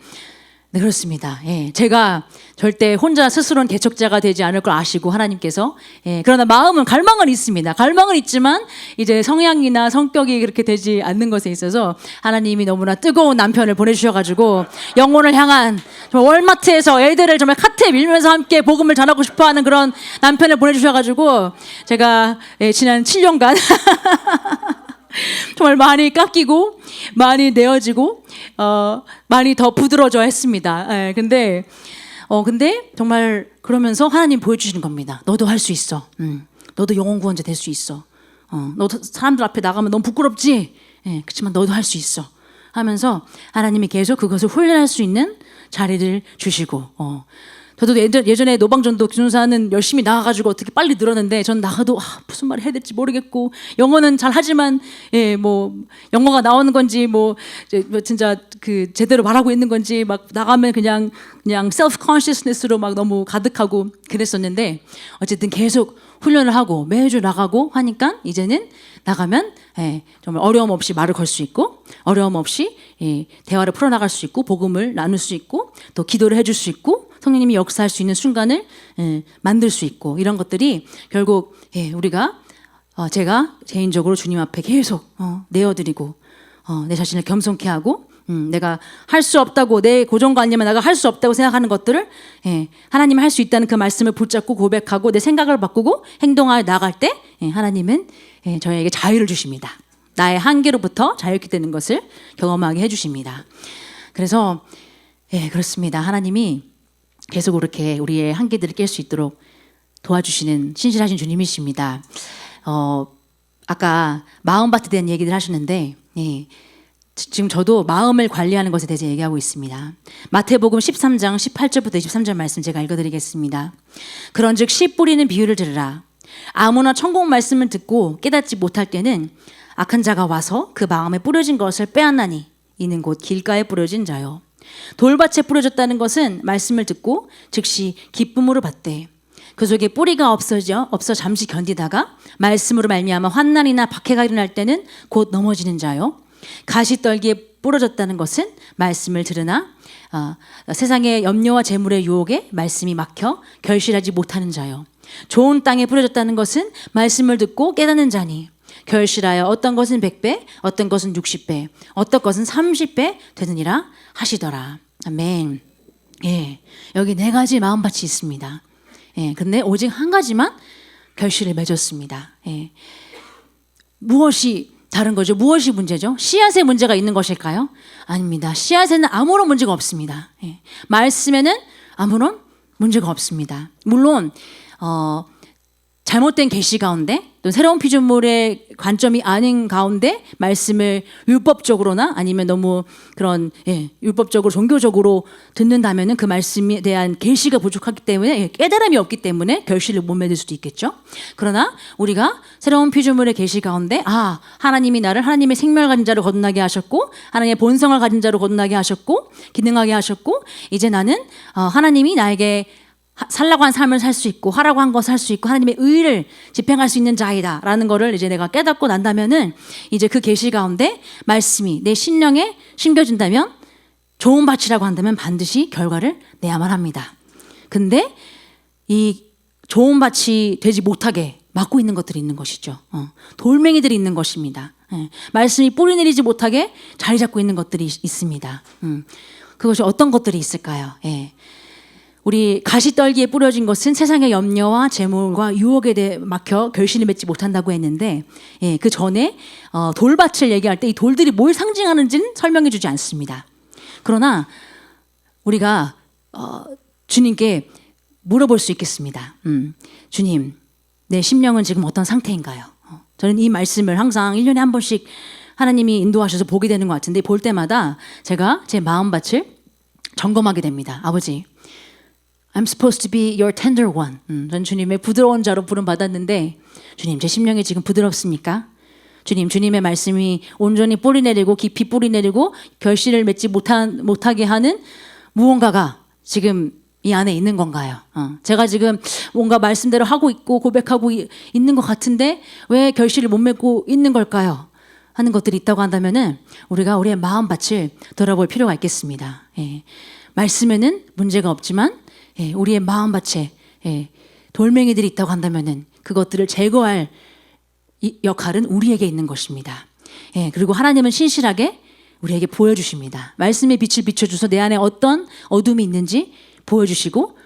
네, 그렇습니다. 제가 절대 혼자 스스로는 개척자가 되지 않을 걸 아시고 하나님께서 그러나 갈망은 있습니다. 갈망은 있지만 이제 성향이나 성격이 그렇게 되지 않는 것에 있어서 하나님이 너무나 뜨거운 남편을 보내주셔가지고 영혼을 향한 정말 월마트에서 애들을 정말 카트에 밀면서 함께 복음을 전하고 싶어하는 그런 남편을 보내주셔가지고 제가 지난 7년간 정말 많이 깎이고 많이 내어지고 많이 더 부드러워져 했습니다. 근데 정말 그러면서 하나님 보여주시는 겁니다. 너도 할 수 있어. 너도 영혼 구원자 될 수 있어. 너도 사람들 앞에 나가면 너무 부끄럽지. 그렇지만 너도 할 수 있어. 하면서 하나님이 계속 그것을 훈련할 수 있는 자리를 주시고 저도 예전에 노방전도 기존사는 열심히 나가가지고 어떻게 빨리 늘었는데 전 나가도 무슨 말을 해야 될지 모르겠고 영어는 잘 하지만 뭐 영어가 나오는 건지 뭐 진짜 그 제대로 말하고 있는 건지 막 나가면 그냥 self consciousness로 막 너무 가득하고 그랬었는데 어쨌든 계속 훈련을 하고 매주 나가고 하니까 이제는 나가면 정말 어려움 없이 말을 걸 수 있고 어려움 없이 대화를 풀어나갈 수 있고 복음을 나눌 수 있고 또 기도를 해줄 수 있고 성령님이 역사할 수 있는 순간을 만들 수 있고 이런 것들이 결국 제가 개인적으로 주님 앞에 계속 내어드리고 내 자신을 겸손케 하고 내가 할 수 없다고 내 고정관념에 내가 할 수 없다고 생각하는 것들을 하나님이 할 수 있다는 그 말씀을 붙잡고 고백하고 내 생각을 바꾸고 행동하여 나갈 때 하나님은 저에게 자유를 주십니다. 나의 한계로부터 자유케 되는 것을 경험하게 해주십니다. 그래서 그렇습니다. 하나님이 계속 그렇게 우리의 한계들을 깰 수 있도록 도와주시는 신실하신 주님이십니다. 아까 마음밭에 대한 얘기를 하시는데 지금 저도 마음을 관리하는 것에 대해서 얘기하고 있습니다. 마태복음 13장 18절부터 23절 말씀 제가 읽어드리겠습니다. 그런즉 씨 뿌리는 비유를 들으라. 아무나 천국 말씀을 듣고 깨닫지 못할 때는 악한 자가 와서 그 마음에 뿌려진 것을 빼앗나니 이는 곧 길가에 뿌려진 자요. 돌밭에 뿌려졌다는 것은 말씀을 듣고 즉시 기쁨으로 받되 그 속에 뿌리가 없어 잠시 견디다가 말씀으로 말미암아 환난이나 박해가 일어날 때는 곧 넘어지는 자요. 가시떨기에 부러졌다는 것은 말씀을 들으나 세상의 염려와 재물의 유혹에 말씀이 막혀 결실하지 못하는 자요. 좋은 땅에 부러졌다는 것은 말씀을 듣고 깨닫는 자니 결실하여 어떤 것은 100배, 어떤 것은 60배, 어떤 것은 30배 되느니라 하시더라. 아멘. 여기 4가지 마음밭이 있습니다. 근데 오직 한 가지만 결실을 맺었습니다. 무엇이 다른 거죠? 무엇이 문제죠? 씨앗에 문제가 있는 것일까요? 아닙니다. 씨앗에는 아무런 문제가 없습니다. 말씀에는 아무런 문제가 없습니다. 물론 잘못된 계시 가운데 또 새로운 피조물의 관점이 아닌 가운데 말씀을 율법적으로나 아니면 너무 그런 율법적으로 종교적으로 듣는다면은 그 말씀에 대한 계시가 부족하기 때문에 깨달음이 없기 때문에 결실을 못 맺을 수도 있겠죠. 그러나 우리가 새로운 피조물의 계시 가운데 하나님이 나를 하나님의 생명을 가진 자로 거듭나게 하셨고 하나님의 본성을 가진 자로 거듭나게 하셨고 기능하게 하셨고 이제 나는 하나님이 나에게 살라고 한 삶을 살 수 있고 하라고 한 것을 할 수 있고 하나님의 의를 집행할 수 있는 자이다 라는 거를 이제 내가 깨닫고 난다면은 이제 그 계시 가운데 말씀이 내 심령에 심겨진다면 좋은 밭이라고 한다면 반드시 결과를 내야만 합니다. 근데 이 좋은 밭이 되지 못하게 막고 있는 것들이 있는 것이죠. 돌멩이들이 있는 것입니다. 말씀이 뿌리 내리지 못하게 자리 잡고 있는 것들이 있습니다. 그것이 어떤 것들이 있을까요? 우리 가시떨기에 뿌려진 것은 세상의 염려와 재물과 유혹에 대해 막혀 결실을 맺지 못한다고 했는데 그 전에 돌밭을 얘기할 때 이 돌들이 뭘 상징하는지는 설명해 주지 않습니다. 그러나 우리가 주님께 물어볼 수 있겠습니다. 주님, 내 심령은 지금 어떤 상태인가요? 저는 이 말씀을 항상 1년에 한 번씩 하나님이 인도하셔서 보게 되는 것 같은데 볼 때마다 제가 제 마음밭을 점검하게 됩니다. 아버지, I'm supposed to be your tender one. 전 주님의 부드러운 자로 부름 받았는데 주님, 제 심령이 지금 부드럽습니까? 주님, 주님의 말씀이 온전히 뿌리 내리고 깊이 뿌리 내리고 결실을 맺지 못하게 하는 무언가가 지금 이 안에 있는 건가요? 제가 지금 뭔가 말씀대로 하고 있고 고백하고 있는 것 같은데 왜 결실을 못 맺고 있는 걸까요? 하는 것들이 있다고 한다면은 우리가 우리의 마음밭을 돌아볼 필요가 있겠습니다. 말씀에는 문제가 없지만 우리의 마음밭에 돌멩이들이 있다고 한다면은 그것들을 제거할 역할은 우리에게 있는 것입니다. 그리고 하나님은 신실하게 우리에게 보여주십니다. 말씀의 빛을 비춰주셔서 내 안에 어떤 어둠이 있는지 보여주시고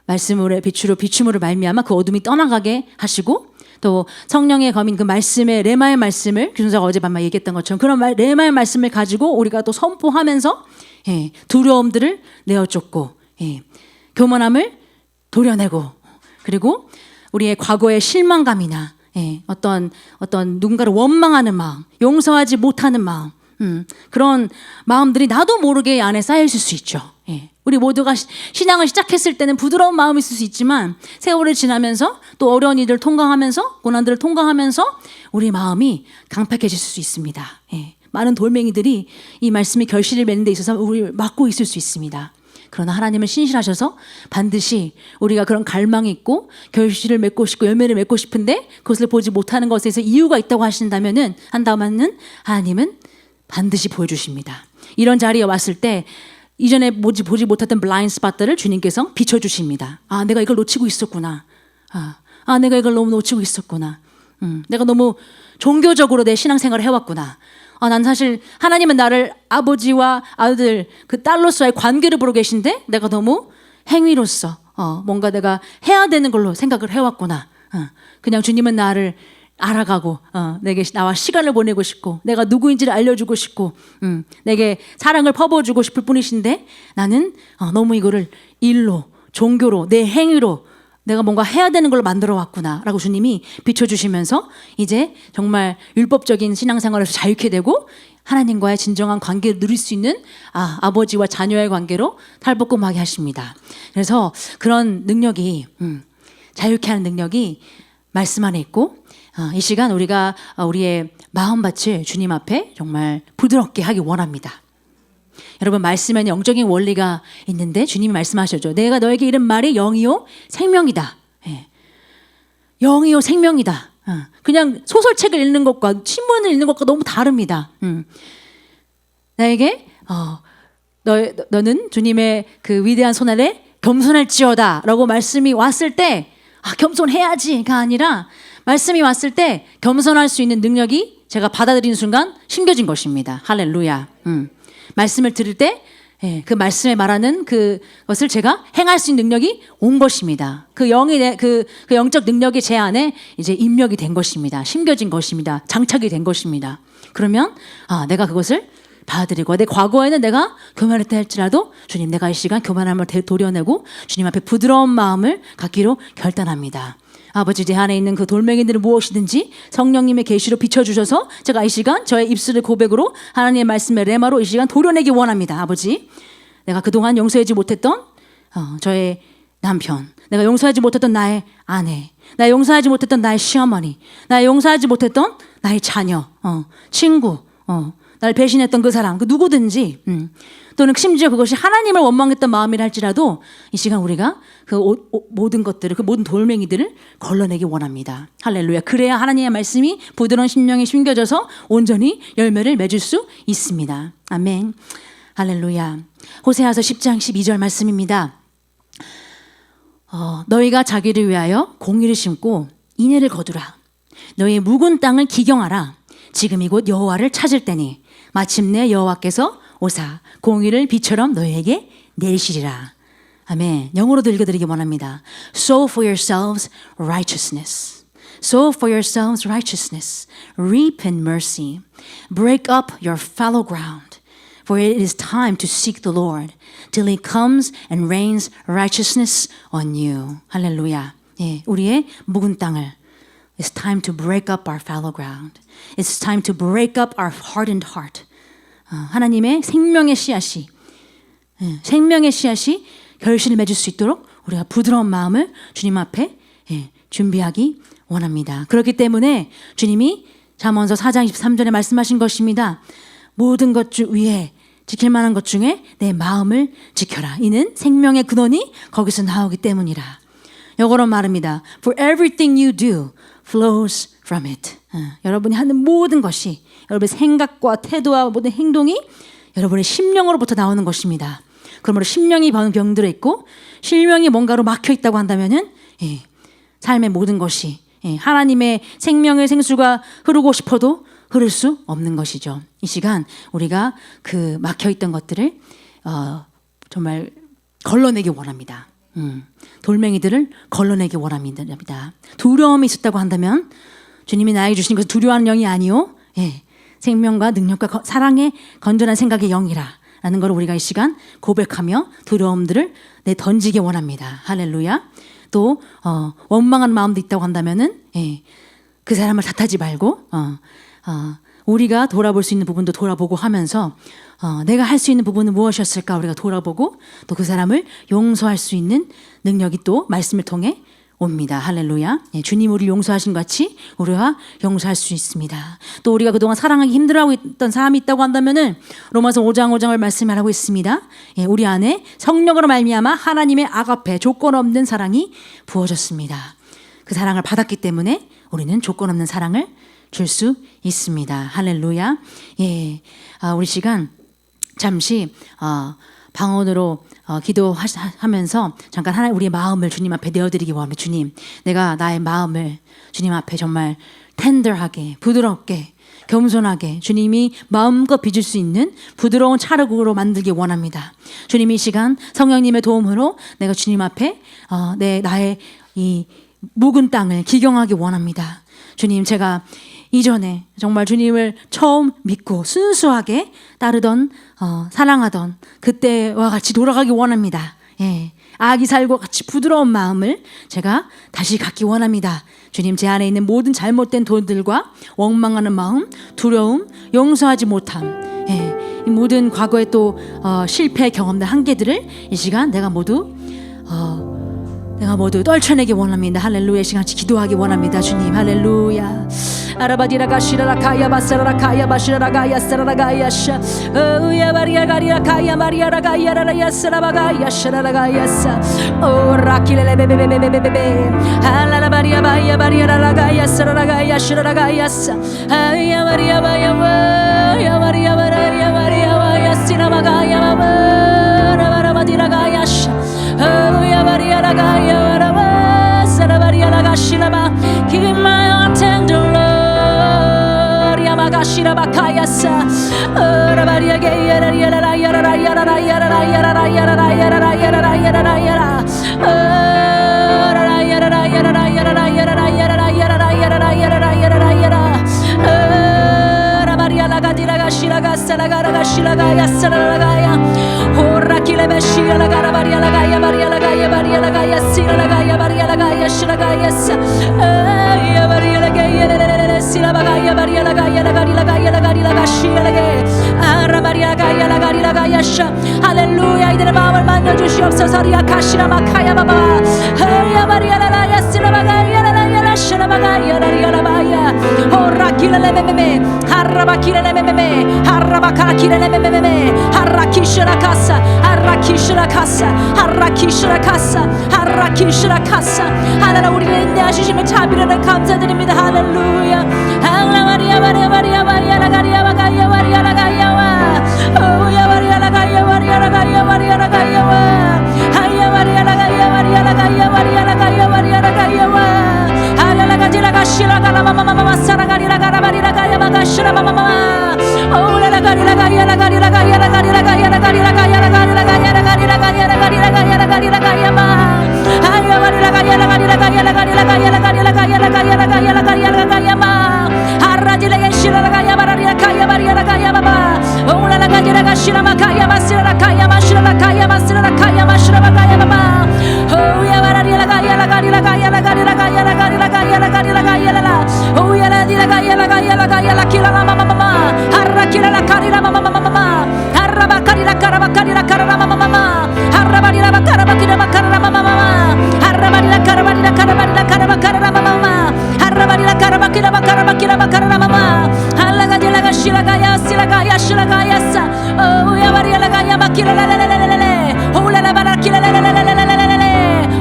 말씀의 빛으로 비춤으로 말미암아 그 어둠이 떠나가게 하시고 또 성령의 검인 그 말씀의 레마의 말씀을 교수자가 어젯밤에 얘기했던 것처럼 그런 레마의 말씀을 가지고 우리가 또 선포하면서 두려움들을 내어쫓고 교만함을 도려내고 그리고 우리의 과거의 실망감이나 어떤 누군가를 원망하는 마음, 용서하지 못하는 마음, 그런 마음들이 나도 모르게 안에 쌓여 있을 수 있죠. 우리 모두가 신앙을 시작했을 때는 부드러운 마음이 있을 수 있지만 세월이 지나면서 또 어려운 일들을 통과하면서 고난들을 통과하면서 우리 마음이 강팍해질 수 있습니다. 많은 돌멩이들이 이 말씀이 결실을 맺는 데 있어서 우리를 막고 있을 수 있습니다. 그러나 하나님은 신실하셔서 반드시 우리가 그런 갈망이 있고 결실을 맺고 싶고 열매를 맺고 싶은데 그것을 보지 못하는 것에서 이유가 있다고 한다면은 하나님은 반드시 보여주십니다. 이런 자리에 왔을 때 이전에 보지 못했던 블라인드 스팟들을 주님께서 비춰주십니다. 내가 이걸 놓치고 있었구나. 내가 이걸 너무 놓치고 있었구나. 내가 너무 종교적으로 내 신앙생활을 해왔구나. 난 사실 하나님은 나를 아버지와 아들 그 딸로서의 관계를 보고 계신데 내가 너무 행위로서 뭔가 내가 해야 되는 걸로 생각을 해왔구나. 그냥 주님은 나를 알아가고 내게 나와 시간을 보내고 싶고 내가 누구인지를 알려주고 싶고 내게 사랑을 퍼부어주고 싶을 뿐이신데 나는 너무 이거를 일로 종교로 내 행위로 내가 뭔가 해야 되는 걸로 만들어 왔구나라고 주님이 비춰주시면서 이제 정말 율법적인 신앙생활에서 자유케 되고 하나님과의 진정한 관계를 누릴 수 있는 아버지와 자녀의 관계로 탈복음하게 하십니다. 그래서 그런 능력이 자유케 하는 능력이 말씀 안에 있고 이 시간 우리가 우리의 마음밭을 주님 앞에 정말 부드럽게 하기 원합니다. 여러분 말씀에는 영적인 원리가 있는데 주님이 말씀하셨죠. 내가 너에게 이른 말이 영이요 생명이다. 영이요 생명이다. 그냥 소설책을 읽는 것과 신문을 읽는 것과 너무 다릅니다. 나에게 너는 주님의 그 위대한 손 아래 겸손할지어다 라고 말씀이 왔을 때 겸손해야지가 아니라 말씀이 왔을 때 겸손할 수 있는 능력이 제가 받아들이는 순간 심겨진 것입니다. 할렐루야. 말씀을 들을 때 그 말씀에 말하는 그것을 제가 행할 수 있는 능력이 온 것입니다. 그 영의 그 영적 능력이 제 안에 이제 입력이 된 것입니다. 심겨진 것입니다. 장착이 된 것입니다. 그러면 내가 그것을 받아들이고 내 과거에는 내가 교만했다 할지라도 주님 내가 이 시간 교만함을 도려내고 주님 앞에 부드러운 마음을 갖기로 결단합니다. 아버지 제 안에 있는 그 돌멩이들은 무엇이든지 성령님의 계시로 비춰주셔서 제가 이 시간 저의 입술의 고백으로 하나님의 말씀의 레마로 이 시간 도려내기 원합니다. 아버지 내가 그동안 용서하지 못했던 저의 남편, 내가 용서하지 못했던 나의 아내, 나 용서하지 못했던 나의 시어머니, 나 용서하지 못했던 나의 자녀, 친구, 나를 배신했던 그 사람, 그 누구든지 또는 심지어 그것이 하나님을 원망했던 마음이라 할지라도 이 시간 우리가 그 모든 것들을 그 모든 돌멩이들을 걸러내기 원합니다. 할렐루야. 그래야 하나님의 말씀이 부드러운 심령에 심겨져서 온전히 열매를 맺을 수 있습니다. 아멘. 할렐루야. 호세아서 10장 12절 말씀입니다. 너희가 자기를 위하여 공의를 심고 인애를 거두라. 너희의 묵은 땅을 기경하라. 지금이 곧 여호와를 찾을 때니 마침내 여호와께서 오사 공의를 비처럼 너희에게 내리시리라. 아멘. 영어로도 읽어드리기 원합니다. Sow for yourselves righteousness. Sow for yourselves righteousness. Reap in mercy. Break up your fallow ground. For it is time to seek the Lord till He comes and rains righteousness on you. 할렐루야. 예, 우리의 묵은 땅을 It's time to break up our fallow ground. It's time to break up our hardened heart. 하나님의 생명의 씨앗이 결실을 맺을 수 있도록 우리가 부드러운 마음을 주님 앞에 준비하기 원합니다. 그렇기 때문에 주님이 잠언서 4장 23절에 말씀하신 것입니다. 모든 것 위에 지킬 만한 것 중에 내 마음을 지켜라. 이는 생명의 근원이 거기서 나오기 때문이라. 영어로 말합니다. For everything you do flows from it. 여러분이 하는 모든 것이 여러분의 생각과 태도와 모든 행동이 여러분의 심령으로부터 나오는 것입니다. 그러므로 심령이 병들어 있고 심령이 뭔가로 막혀 있다고 한다면은 삶의 모든 것이 하나님의 생명의 생수가 흐르고 싶어도 흐를 수 없는 것이죠. 이 시간 우리가 그 막혀 있던 것들을 정말 걸러내기 원합니다. 돌멩이들을 걸러내기 원합니다. 두려움이 있었다고 한다면 주님이 나에게 주신 것은 두려워하는 영이 아니요 생명과 능력과 사랑의 건전한 생각의 영이라 라는 걸 우리가 이 시간 고백하며 두려움들을 던지기 원합니다. 할렐루야. 또 원망한 마음도 있다고 한다면은 그 사람을 탓하지 말고 우리가 돌아볼 수 있는 부분도 돌아보고 하면서 내가 할 수 있는 부분은 무엇이었을까 우리가 돌아보고 또 그 사람을 용서할 수 있는 능력이 또 말씀을 통해 옵니다. 할렐루야. 주님 우리를 용서하신 것 같이 우리가 용서할 수 있습니다. 또 우리가 그동안 사랑하기 힘들어하고 있던 사람이 있다고 한다면은 로마서 5장 말씀을 하고 있습니다. 우리 안에 성령으로 말미암아 하나님의 아가페 조건 없는 사랑이 부어졌습니다. 그 사랑을 받았기 때문에 우리는 조건 없는 사랑을 줄 수 있습니다. 할렐루야. 우리 시간 잠시 방언으로 기도하면서 잠깐 우리의 마음을 주님 앞에 내어드리기 원합니다. 주님, 내가 나의 마음을 주님 앞에 정말 텐더하게, 부드럽게, 겸손하게 주님이 마음껏 빚을 수 있는 부드러운 찰흙으로 만들기 원합니다. 주님 이 시간 성령님의 도움으로 내가 주님 앞에 나의 이 묵은 땅을 기경하기 원합니다. 주님, 제가 이전에 정말 주님을 처음 믿고 순수하게 따르던 사랑하던 그때와 같이 돌아가기 원합니다. 아기살과 같이 부드러운 마음을 제가 다시 갖기 원합니다. 주님, 제 안에 있는 모든 잘못된 돈들과 원망하는 마음, 두려움, 용서하지 못함, 이 모든 과거의 또 실패 경험들, 한계들을 이 시간 내가 모두 떨쳐내기 원합니다. 할렐루야. 시간치 기도하기 원합니다. 주님, 할렐루야. 아라바디라가 시라라카야 바사라라카야 바시라라가야 사라라가야샤 오야 바리아가리라 카야 마리아라가야 라라야 사라바가야 샤라라가야사 오라키레레베베베베베베 할라라바리아 바야 바리아라라가야 사라라가야 샤라라가야사 아야 마리아 바야 바야 마리아 바라야 마리아 바야 시라바가야 바라바라바디라가야샤 오야 바리아라가야 바라바 사라바리아라가 시라바 Give my heart tender love Shirabakayasa Rabaria Gayara Yara Yara Yara Yara Yara Yara Yara Yara Yara Yara 할렐루야. 이들의 마음을 만져주시옵소서. 리아카시라 마카야 바바 하야바리아라야 시라바가야라야 시라바가야라야라바야 호라키레레메메 하라바키레레메메 하라바카라키레레메메 하라키시라카사 하라키시라카사 하라키시라카사 하라키시라카사 하나님, 우리를 인내하시심에 자비를 감사드립니다. 할렐루야. 할라바리아 바리아 바리아 바리아라가리아 바가야 바리아라가야와 오야 바리아라가야 바리아라가야 바리아라가야와 하야 바리아라가야 바리아라가야 바리아라가야 바리아라가야와 하야라가지라가 시라가라마마마마 사라가리라가라바리라가야 바가시라마마마 오라가리라가야라가리라가야라가리라가야라가리라가야라가리라가야라가리라가야라가리라가야마 하야 바리라가야라가리라가야라가리라가야라가리라가야라가리라가야마 하라지라가 시라가야 바라리라가야 바리아라가야 바바 오라가지라가 시라마가야 마시라가야 마시라가야 마시라가야 마시라가야 바바 오야 바라리라가야라가리라가야라가리라가야라가리라가야라가리라가야라 오야라디라가야라가야라가야라키라마마마마 하라키라라카리라마마마마 하라바카리라카라바카리라카라마마마마 하라바리라바카라바키라바카라마마마마 하라바리라카라바리라카라바카라마마마 하라바리라카라바키라바카라바카라마마 할라가디라가 시라가야 시라가야 시라가야사 오야 바리라가야 마키라라라라라라라 오라라바라키라라라라라라라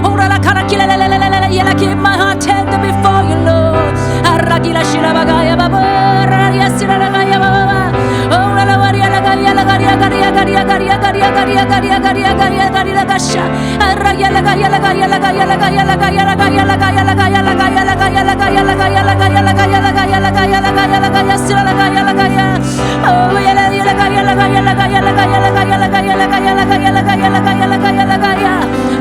오라라카라키라라라라라라 Yeah, I keep my heart tender before you, Lord. Arrakila shirabagaya babararia siragaya baba. Oh, la varia la garia la garia garia garia garia garia garia garia garia garia garia gasha. Arraya la gaia la gaia la gaia la gaia la gaia la gaia la gaia la gaia la gaia la gaia la gaia la gaia la gaia la gaia la gaia la gaia la gaia la gaia sira la gaia la gaia. Oh, ya la gaia la gaia la gaia la gaia la gaia la gaia la gaia la gaia la gaia la gaia la gaia la gaia.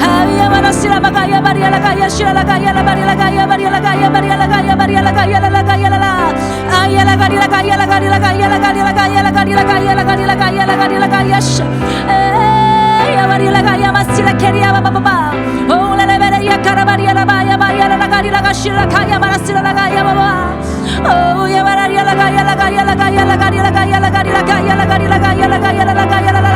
Habia manasira bagaya baria la gaia shira la gaia la baria la gaia baria la gaia baria la gaia baria la gaia la gaia la aya la gaia la gaia la gaia la gaia la gaia la gaia la gaia la gaia la gaia la gaia la gaia la gaia ya baria la gaia masila keria baba baba oh la veria karabaria la baia baia la gaia la gashira la gaia manasira la gaia baba oh ya baria la gaia la gaia la gaia la gaia la gaia la gaia la gaia la gaia la gaia la gaia la gaia la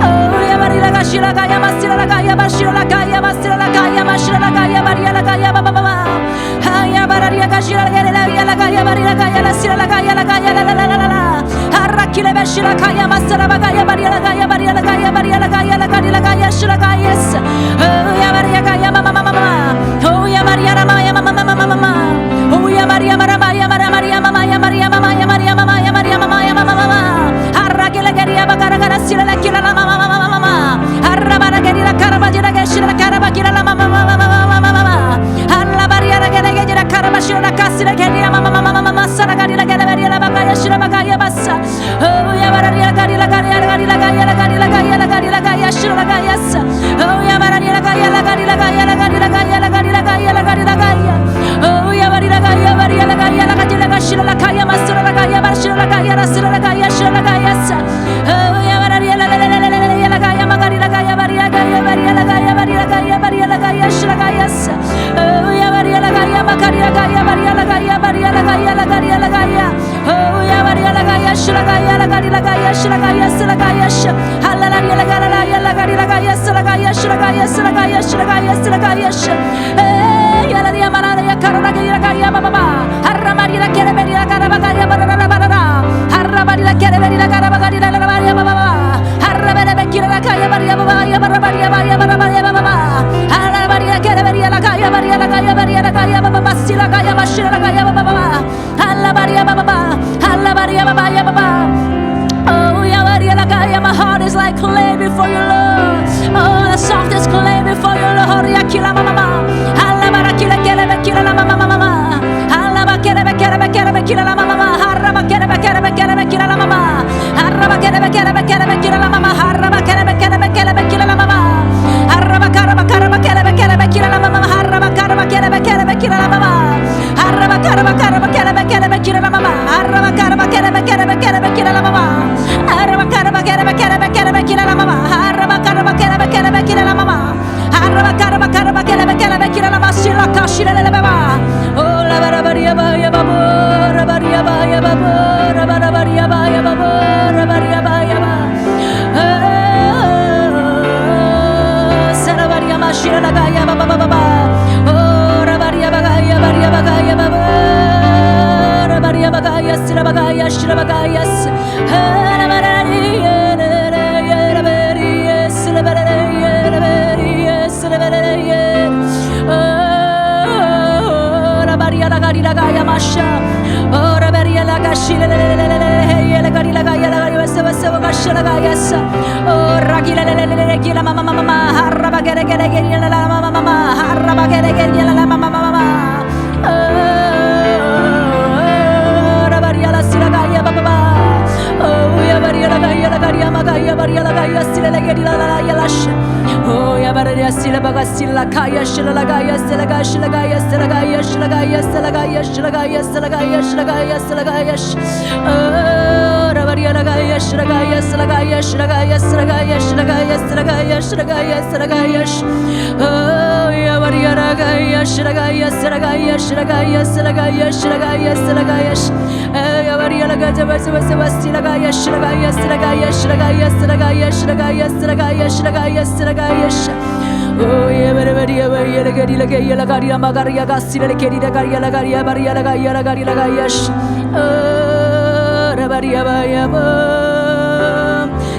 oh ya baria la gashira la gaia masila la gaia bashira la gaia masila la gaia mashira la gaia baria la gaia baba baba haya baria gashira la gaia la gaia baria la gaia la sira la gaia la gaia la harrakile bashira gaia masira la gaia baria la gaia baria la gaia baria la gaia la gaia la gaia shira gaia oh ya baria gaia mama mama oh ya maria mama ya mama mama mama oh ya maria mama ya maria mama ya maria mama ya maria mama ya maria mama ya mama mama harrakile gaia bagara gara sira la kila la mama mama mama harrabara gaia karabajira gashira la karabakira la mama mama mama mama harla baria gaia gaia karabashira la kasira gaia mama mama mama sara gaia la gaia la bagaya shira bagaya bassa oh ya baria gaia la gaia la gaia la gaia la gaia la gaia la gaia la gaia shira la gaia oh ya baria la gaia la gaia la gaia la gaia la gaia la gaia la gaia la gaia la gaia oh ya baria la gaia la gaia la gaia la shira la gaia masira la gaia bashira la gaia la sira la gaia shira la gaia oh ya baria la gaia magari la gaia baria gaia baria la shilagaya lagaya shilagaya silagaya hallelujah lagaya lagaya silagaya shilagaya silagaya shilagaya silagaya yalaria manaya karagaya lagaya baba harramari la kereberi la karabagaya barara harramari la kereberi la karabagaya la baba harramere bekira la kaya baria baba ya barabari ya barabari baba harramari la kereberi la kaya baria la kaya baba basila kaya bashira la kaya baba harramari baba harramari baba ya baba. Oh, my heart is like clay before you, Lord. Oh, the softest clay before you, Lord. Yakila mama, halabara kila kila la mama mama, halaba kila la mama, haraba kila la mama, haraba kila la mama, haraba kila la mama, haraba kila la mama, haraba kila la mama, haraba kila la mama, haraba kila la mama.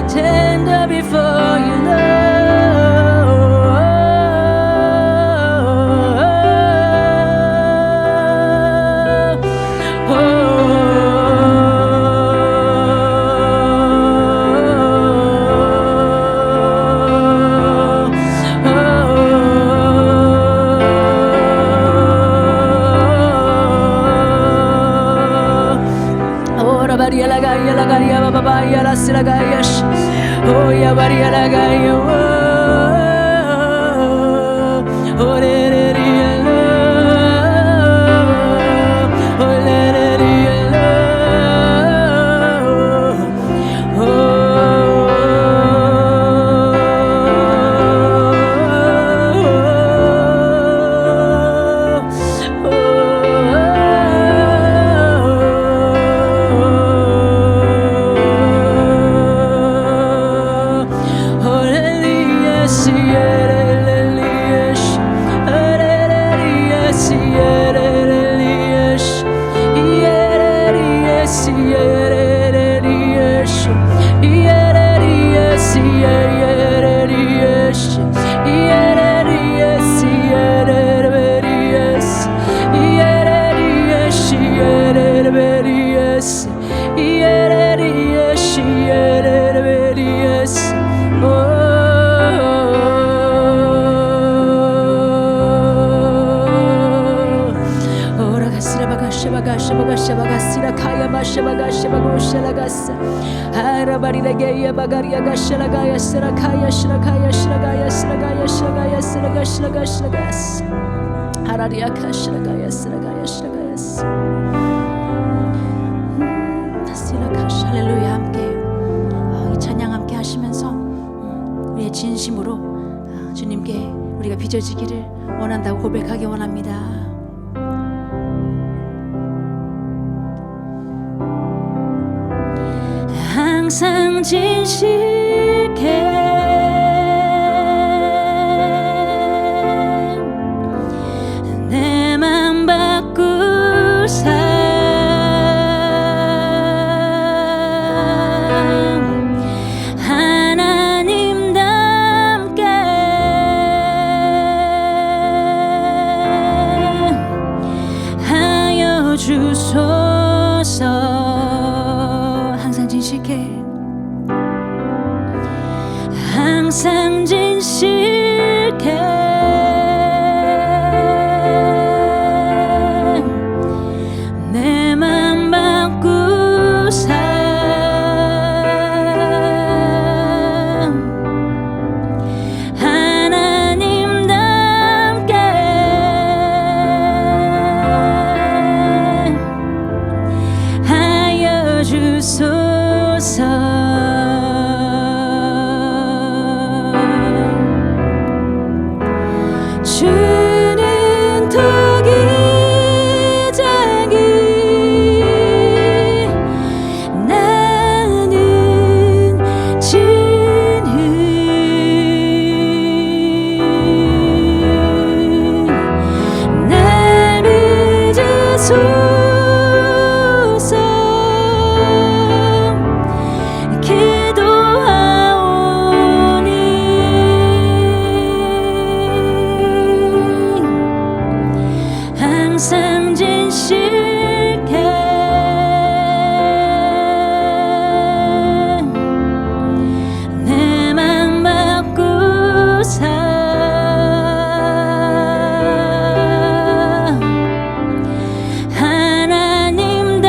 Tender before you 할렐루야. 함께 이 찬양 함께 하시면서 우리의 진심으로 주님께 우리가 빚어지기를 원한다고 고백하기 원합니다. 항상 진실해. 내 맘 바꿀 삶 하나님답게 하여 주소서. 항상 진실해. 항상 진실해. 내 맘 바꿀 삶 하나님답게 하여 주소서. 주는 토기장이 나는 진흙. 날 믿으소서. 항상 진실해. 내 맘 바꿀 삶 하나님답게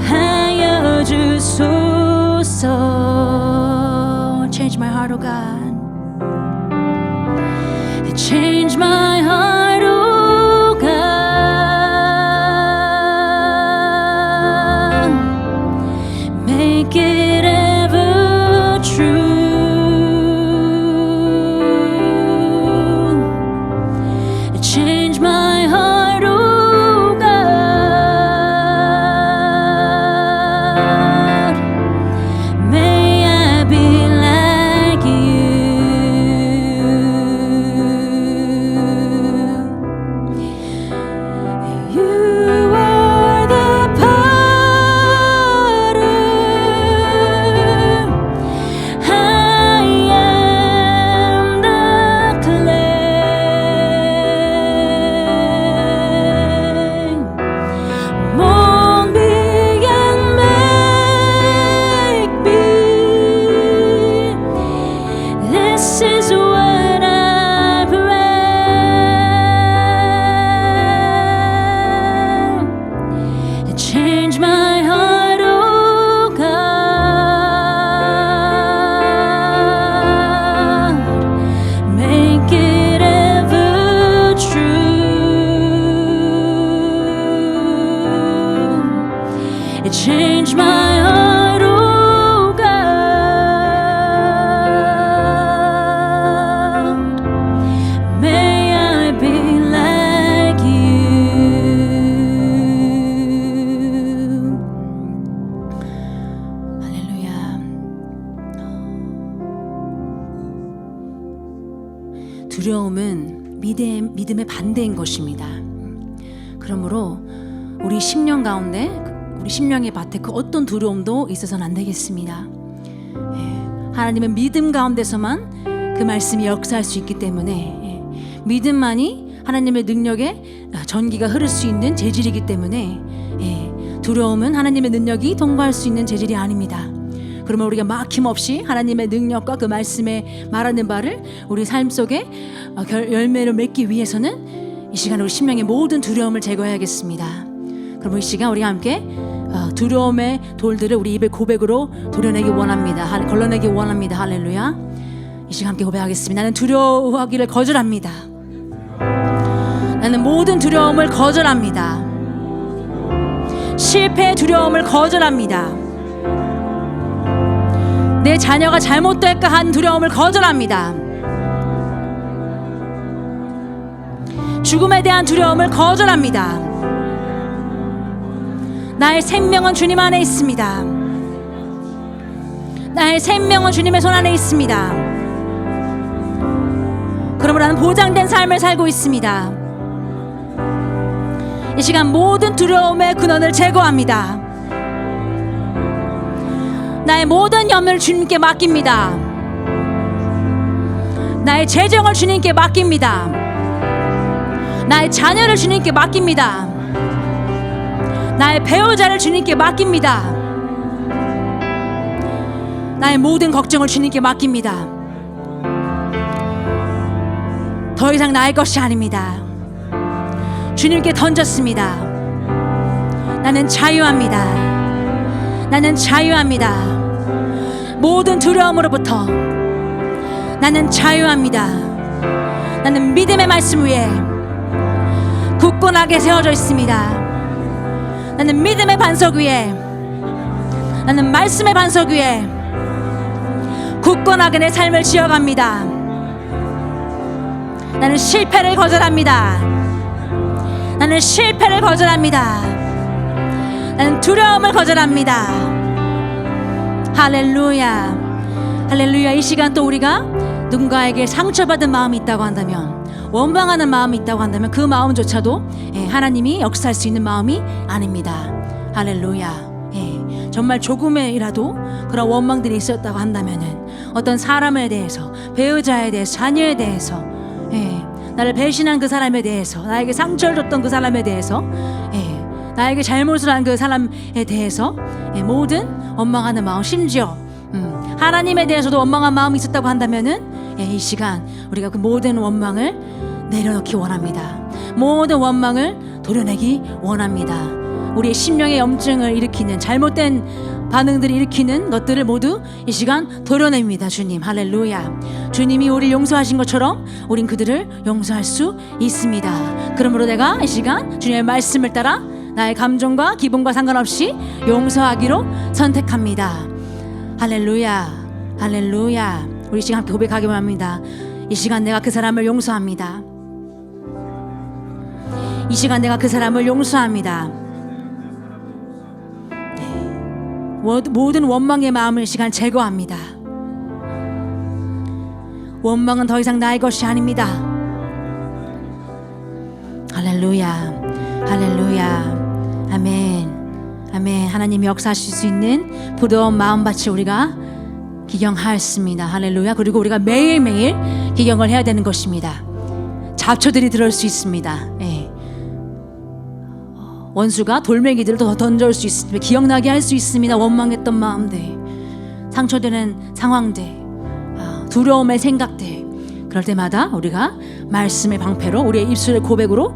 하여 주소서. Change my heart, oh God. Change my heart, oh God. Make it ever true. Change my heart, oh God. May I be like you. You are the potter, I am the clay. Mold me and make me. This is what I pray. Change my heart, oh God. Make it ever true. Change my heart, oh God. May I be like you. 할렐루야. 두려움은 믿음의 반대인 것입니다. 그러므로 우리 심령 가운데, 우리 심령의 밭에 그 어떤 두려움도 있어서는 안 되겠습니다. 하나님은 믿음 가운데서만 그 말씀이 역사할 수 있기 때문에, 믿음만이 하나님의 능력에 전기가 흐를 수 있는 재질이기 때문에, 두려움은 하나님의 능력이 통과할 수 있는 재질이 아닙니다. 그러면 우리가 막힘없이 하나님의 능력과 그 말씀에 말하는 바를 우리 삶 속에 열매를 맺기 위해서는 이 시간 우리 심령의 모든 두려움을 제거해야겠습니다. 그럼 이 시간 우리 함께 두려움의 돌들을 우리 입의 고백으로 도려내기 원합니다. 걸러내기 원합니다. 할렐루야. 이 시간 함께 고백하겠습니다. 나는 두려워하기를 거절합니다. 나는 모든 두려움을 거절합니다. 실패의 두려움을 거절합니다. 내 자녀가 잘못될까 한 두려움을 거절합니다. 죽음에 대한 두려움을 거절합니다. 나의 생명은 주님 안에 있습니다. 나의 생명은 주님의 손 안에 있습니다. 그러므로 나는 보장된 삶을 살고 있습니다. 이 시간 모든 두려움의 근원을 제거합니다. 나의 모든 염려를 주님께 맡깁니다. 나의 재정을 주님께 맡깁니다. 나의 자녀를 주님께 맡깁니다. 나의 배우자를 주님께 맡깁니다. 나의 모든 걱정을 주님께 맡깁니다. 더 이상 나의 것이 아닙니다. 주님께 던졌습니다. 나는 자유합니다. 나는 자유합니다. 모든 두려움으로부터 나는 자유합니다. 나는 믿음의 말씀 위에 굳건하게 세워져 있습니다. 나는 믿음의 반석 위에, 나는 말씀의 반석 위에 굳건하게 내 삶을 지어갑니다. 나는 실패를 거절합니다. 나는 실패를 거절합니다. 나는 두려움을 거절합니다. 할렐루야, 할렐루야. 이 시간 또 우리가 누군가에게 상처받은 마음이 있다고 한다면, 원망하는 마음이 있다고 한다면 그 마음조차도 하나님이 역사할 수 있는 마음이 아닙니다. 할렐루야. 정말 조금이라도 그런 원망들이 있었다고 한다면은 어떤 사람에 대해서, 배우자에 대해서, 자녀에 대해서, 나를 배신한 그 사람에 대해서, 나에게 상처를 줬던 그 사람에 대해서, 나에게 잘못을 한 그 사람에 대해서 모든 원망하는 마음, 심지어 하나님에 대해서도 원망한 마음이 있었다고 한다면은 이 시간 우리가 그 모든 원망을 내려놓기 원합니다. 모든 원망을 도려내기 원합니다. 우리의 심령의 염증을 일으키는, 잘못된 반응들을 일으키는 것들을 모두 이 시간 도려냅니다. 주님, 할렐루야. 주님이 우리를 용서하신 것처럼 우린 그들을 용서할 수 있습니다. 그러므로 내가 이 시간 주님의 말씀을 따라 나의 감정과 기분과 상관없이 용서하기로 선택합니다. 할렐루야, 할렐루야. 우리 이 시간 함께 고백하기만 합니다. 이 시간 내가 그 사람을 용서합니다. 이 시간 내가 그 사람을 용서합니다. 모든 원망의 마음을 이 시간 제거합니다. 원망은 더 이상 나의 것이 아닙니다. 할렐루야, 할렐루야. 아멘, 아멘. 하나님이 역사하실 수 있는 부드러운 마음밭을 우리가 기경하였습니다. 할렐루야. 그리고 우리가 매일매일 기경을 해야 되는 것입니다. 잡초들이 들어올 수 있습니다. 원수가 돌멩이들을 더 던져올 수 있습니다. 기억나게 할 수 있습니다. 원망했던 마음들, 상처되는 상황들, 두려움의 생각들. 그럴 때마다 우리가 말씀의 방패로, 우리의 입술의 고백으로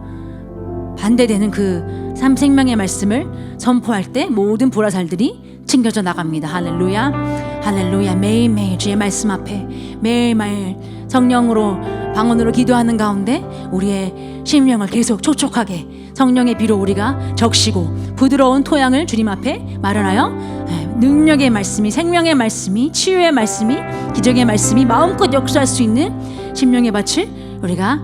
반대되는 그 생명의 말씀을 선포할 때 모든 불화살들이 튕겨져 나갑니다. 할렐루야, 할렐루야. 매일매일 주의 말씀 앞에 매일매일 성령으로, 방언으로 기도하는 가운데 우리의 심령을 계속 촉촉하게 성령의 비로 우리가 적시고 부드러운 토양을 주님 앞에 마련하여 능력의 말씀이, 생명의 말씀이, 치유의 말씀이, 기적의 말씀이 마음껏 역사할 수 있는 심령의 밭을 우리가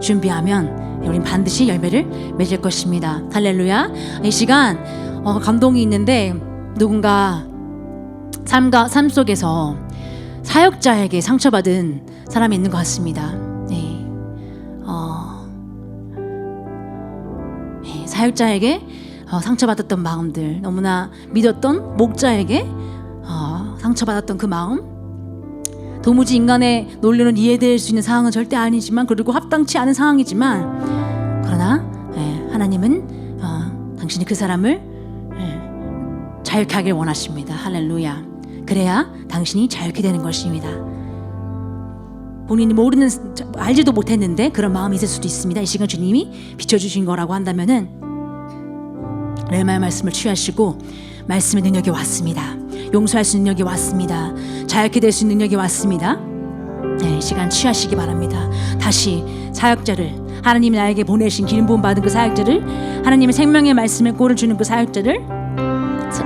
준비하면 우린 반드시 열매를 맺을 것입니다. 할렐루야. 이 시간 감동이 있는데, 누군가 삶 속에서 사역자에게 상처받은 사람이 있는 것 같습니다. 사역자에게 상처받았던 마음들, 너무나 믿었던 목자에게 상처받았던 그 마음, 도무지 인간의 논리는 이해될 수 있는 상황은 절대 아니지만, 그리고 합당치 않은 상황이지만, 그러나 하나님은 당신이 그 사람을 자유케 하길 원하십니다. 할렐루야. 그래야 당신이 자유케 되는 것입니다. 본인이 모르는, 알지도 못했는데 그런 마음이 있을 수도 있습니다. 이 시간 주님이 비춰주신 거라고 한다면은 렐마의 말씀을 취하시고, 말씀의 능력이 왔습니다. 용서할 수 있는 능력이 왔습니다. 자유케 될 수 있는 능력이 왔습니다. 이 시간 취하시기 바랍니다. 다시 사역자를, 하나님이 나에게 보내신 기름 부음 받은 그 사역자를, 하나님의 생명의 말씀에 꼴을 주는 그 사역자를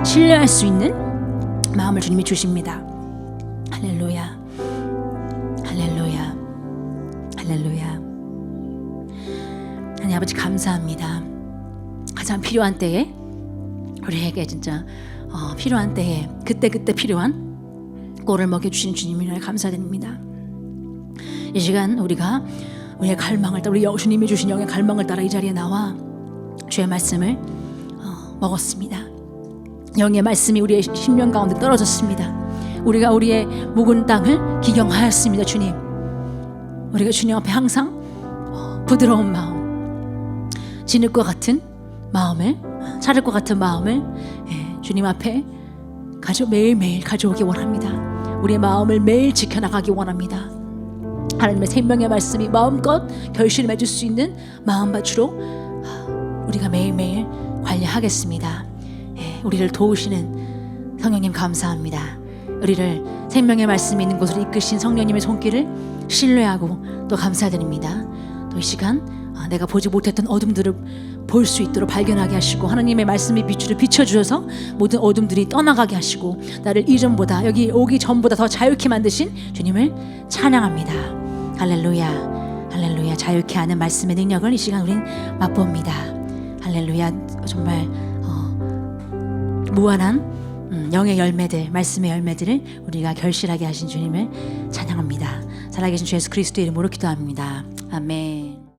신뢰할 수 있는 마음을 주님이 주십니다. 할렐루야, 할렐루야, 할렐루야. 하나님 아버지 감사합니다. 가장 필요한 때에 우리에게 진짜 필요한 때에 그때그때 필요한 꼴을 먹여주신 주님이라 감사드립니다. 이 시간 우리가 우리의 갈망을 따라 우리 주님이 주신 영의 갈망을 따라 이 자리에 나와 주의 말씀을 먹었습니다. 영의 말씀이 우리의 심령 가운데 떨어졌습니다. 우리가 우리의 묵은 땅을 기경하였습니다. 주님, 우리가 주님 앞에 항상 부드러운 마음, 진흙과 같은 마음을, 찰흙과 같은 마음을 주님 앞에 매일매일 가져오기 원합니다. 우리의 마음을 매일 지켜나가기 원합니다. 하나님의 생명의 말씀이 마음껏 결실을 맺을 수 있는 마음밭으로 우리가 매일매일 관리하겠습니다. 우리를 도우시는 성령님 감사합니다. 우리를 생명의 말씀이 있는 곳으로 이끄신 성령님의 손길을 신뢰하고 또 감사드립니다. 또 이 시간 내가 보지 못했던 어둠들을 볼 수 있도록 발견하게 하시고 하나님의 말씀의 빛으로 비춰주셔서 모든 어둠들이 떠나가게 하시고 나를 이전보다 여기 오기 전보다 더 자유케 만드신 주님을 찬양합니다. 할렐루야, 할렐루야. 자유케 하는 말씀의 능력을 이 시간 우린 맛봅니다. 할렐루야. 정말 무한한 영의 열매들, 말씀의 열매들을 우리가 결실하게 하신 주님을 찬양합니다. 살아계신 주 예수 그리스도의 이름으로 기도합니다. 아멘.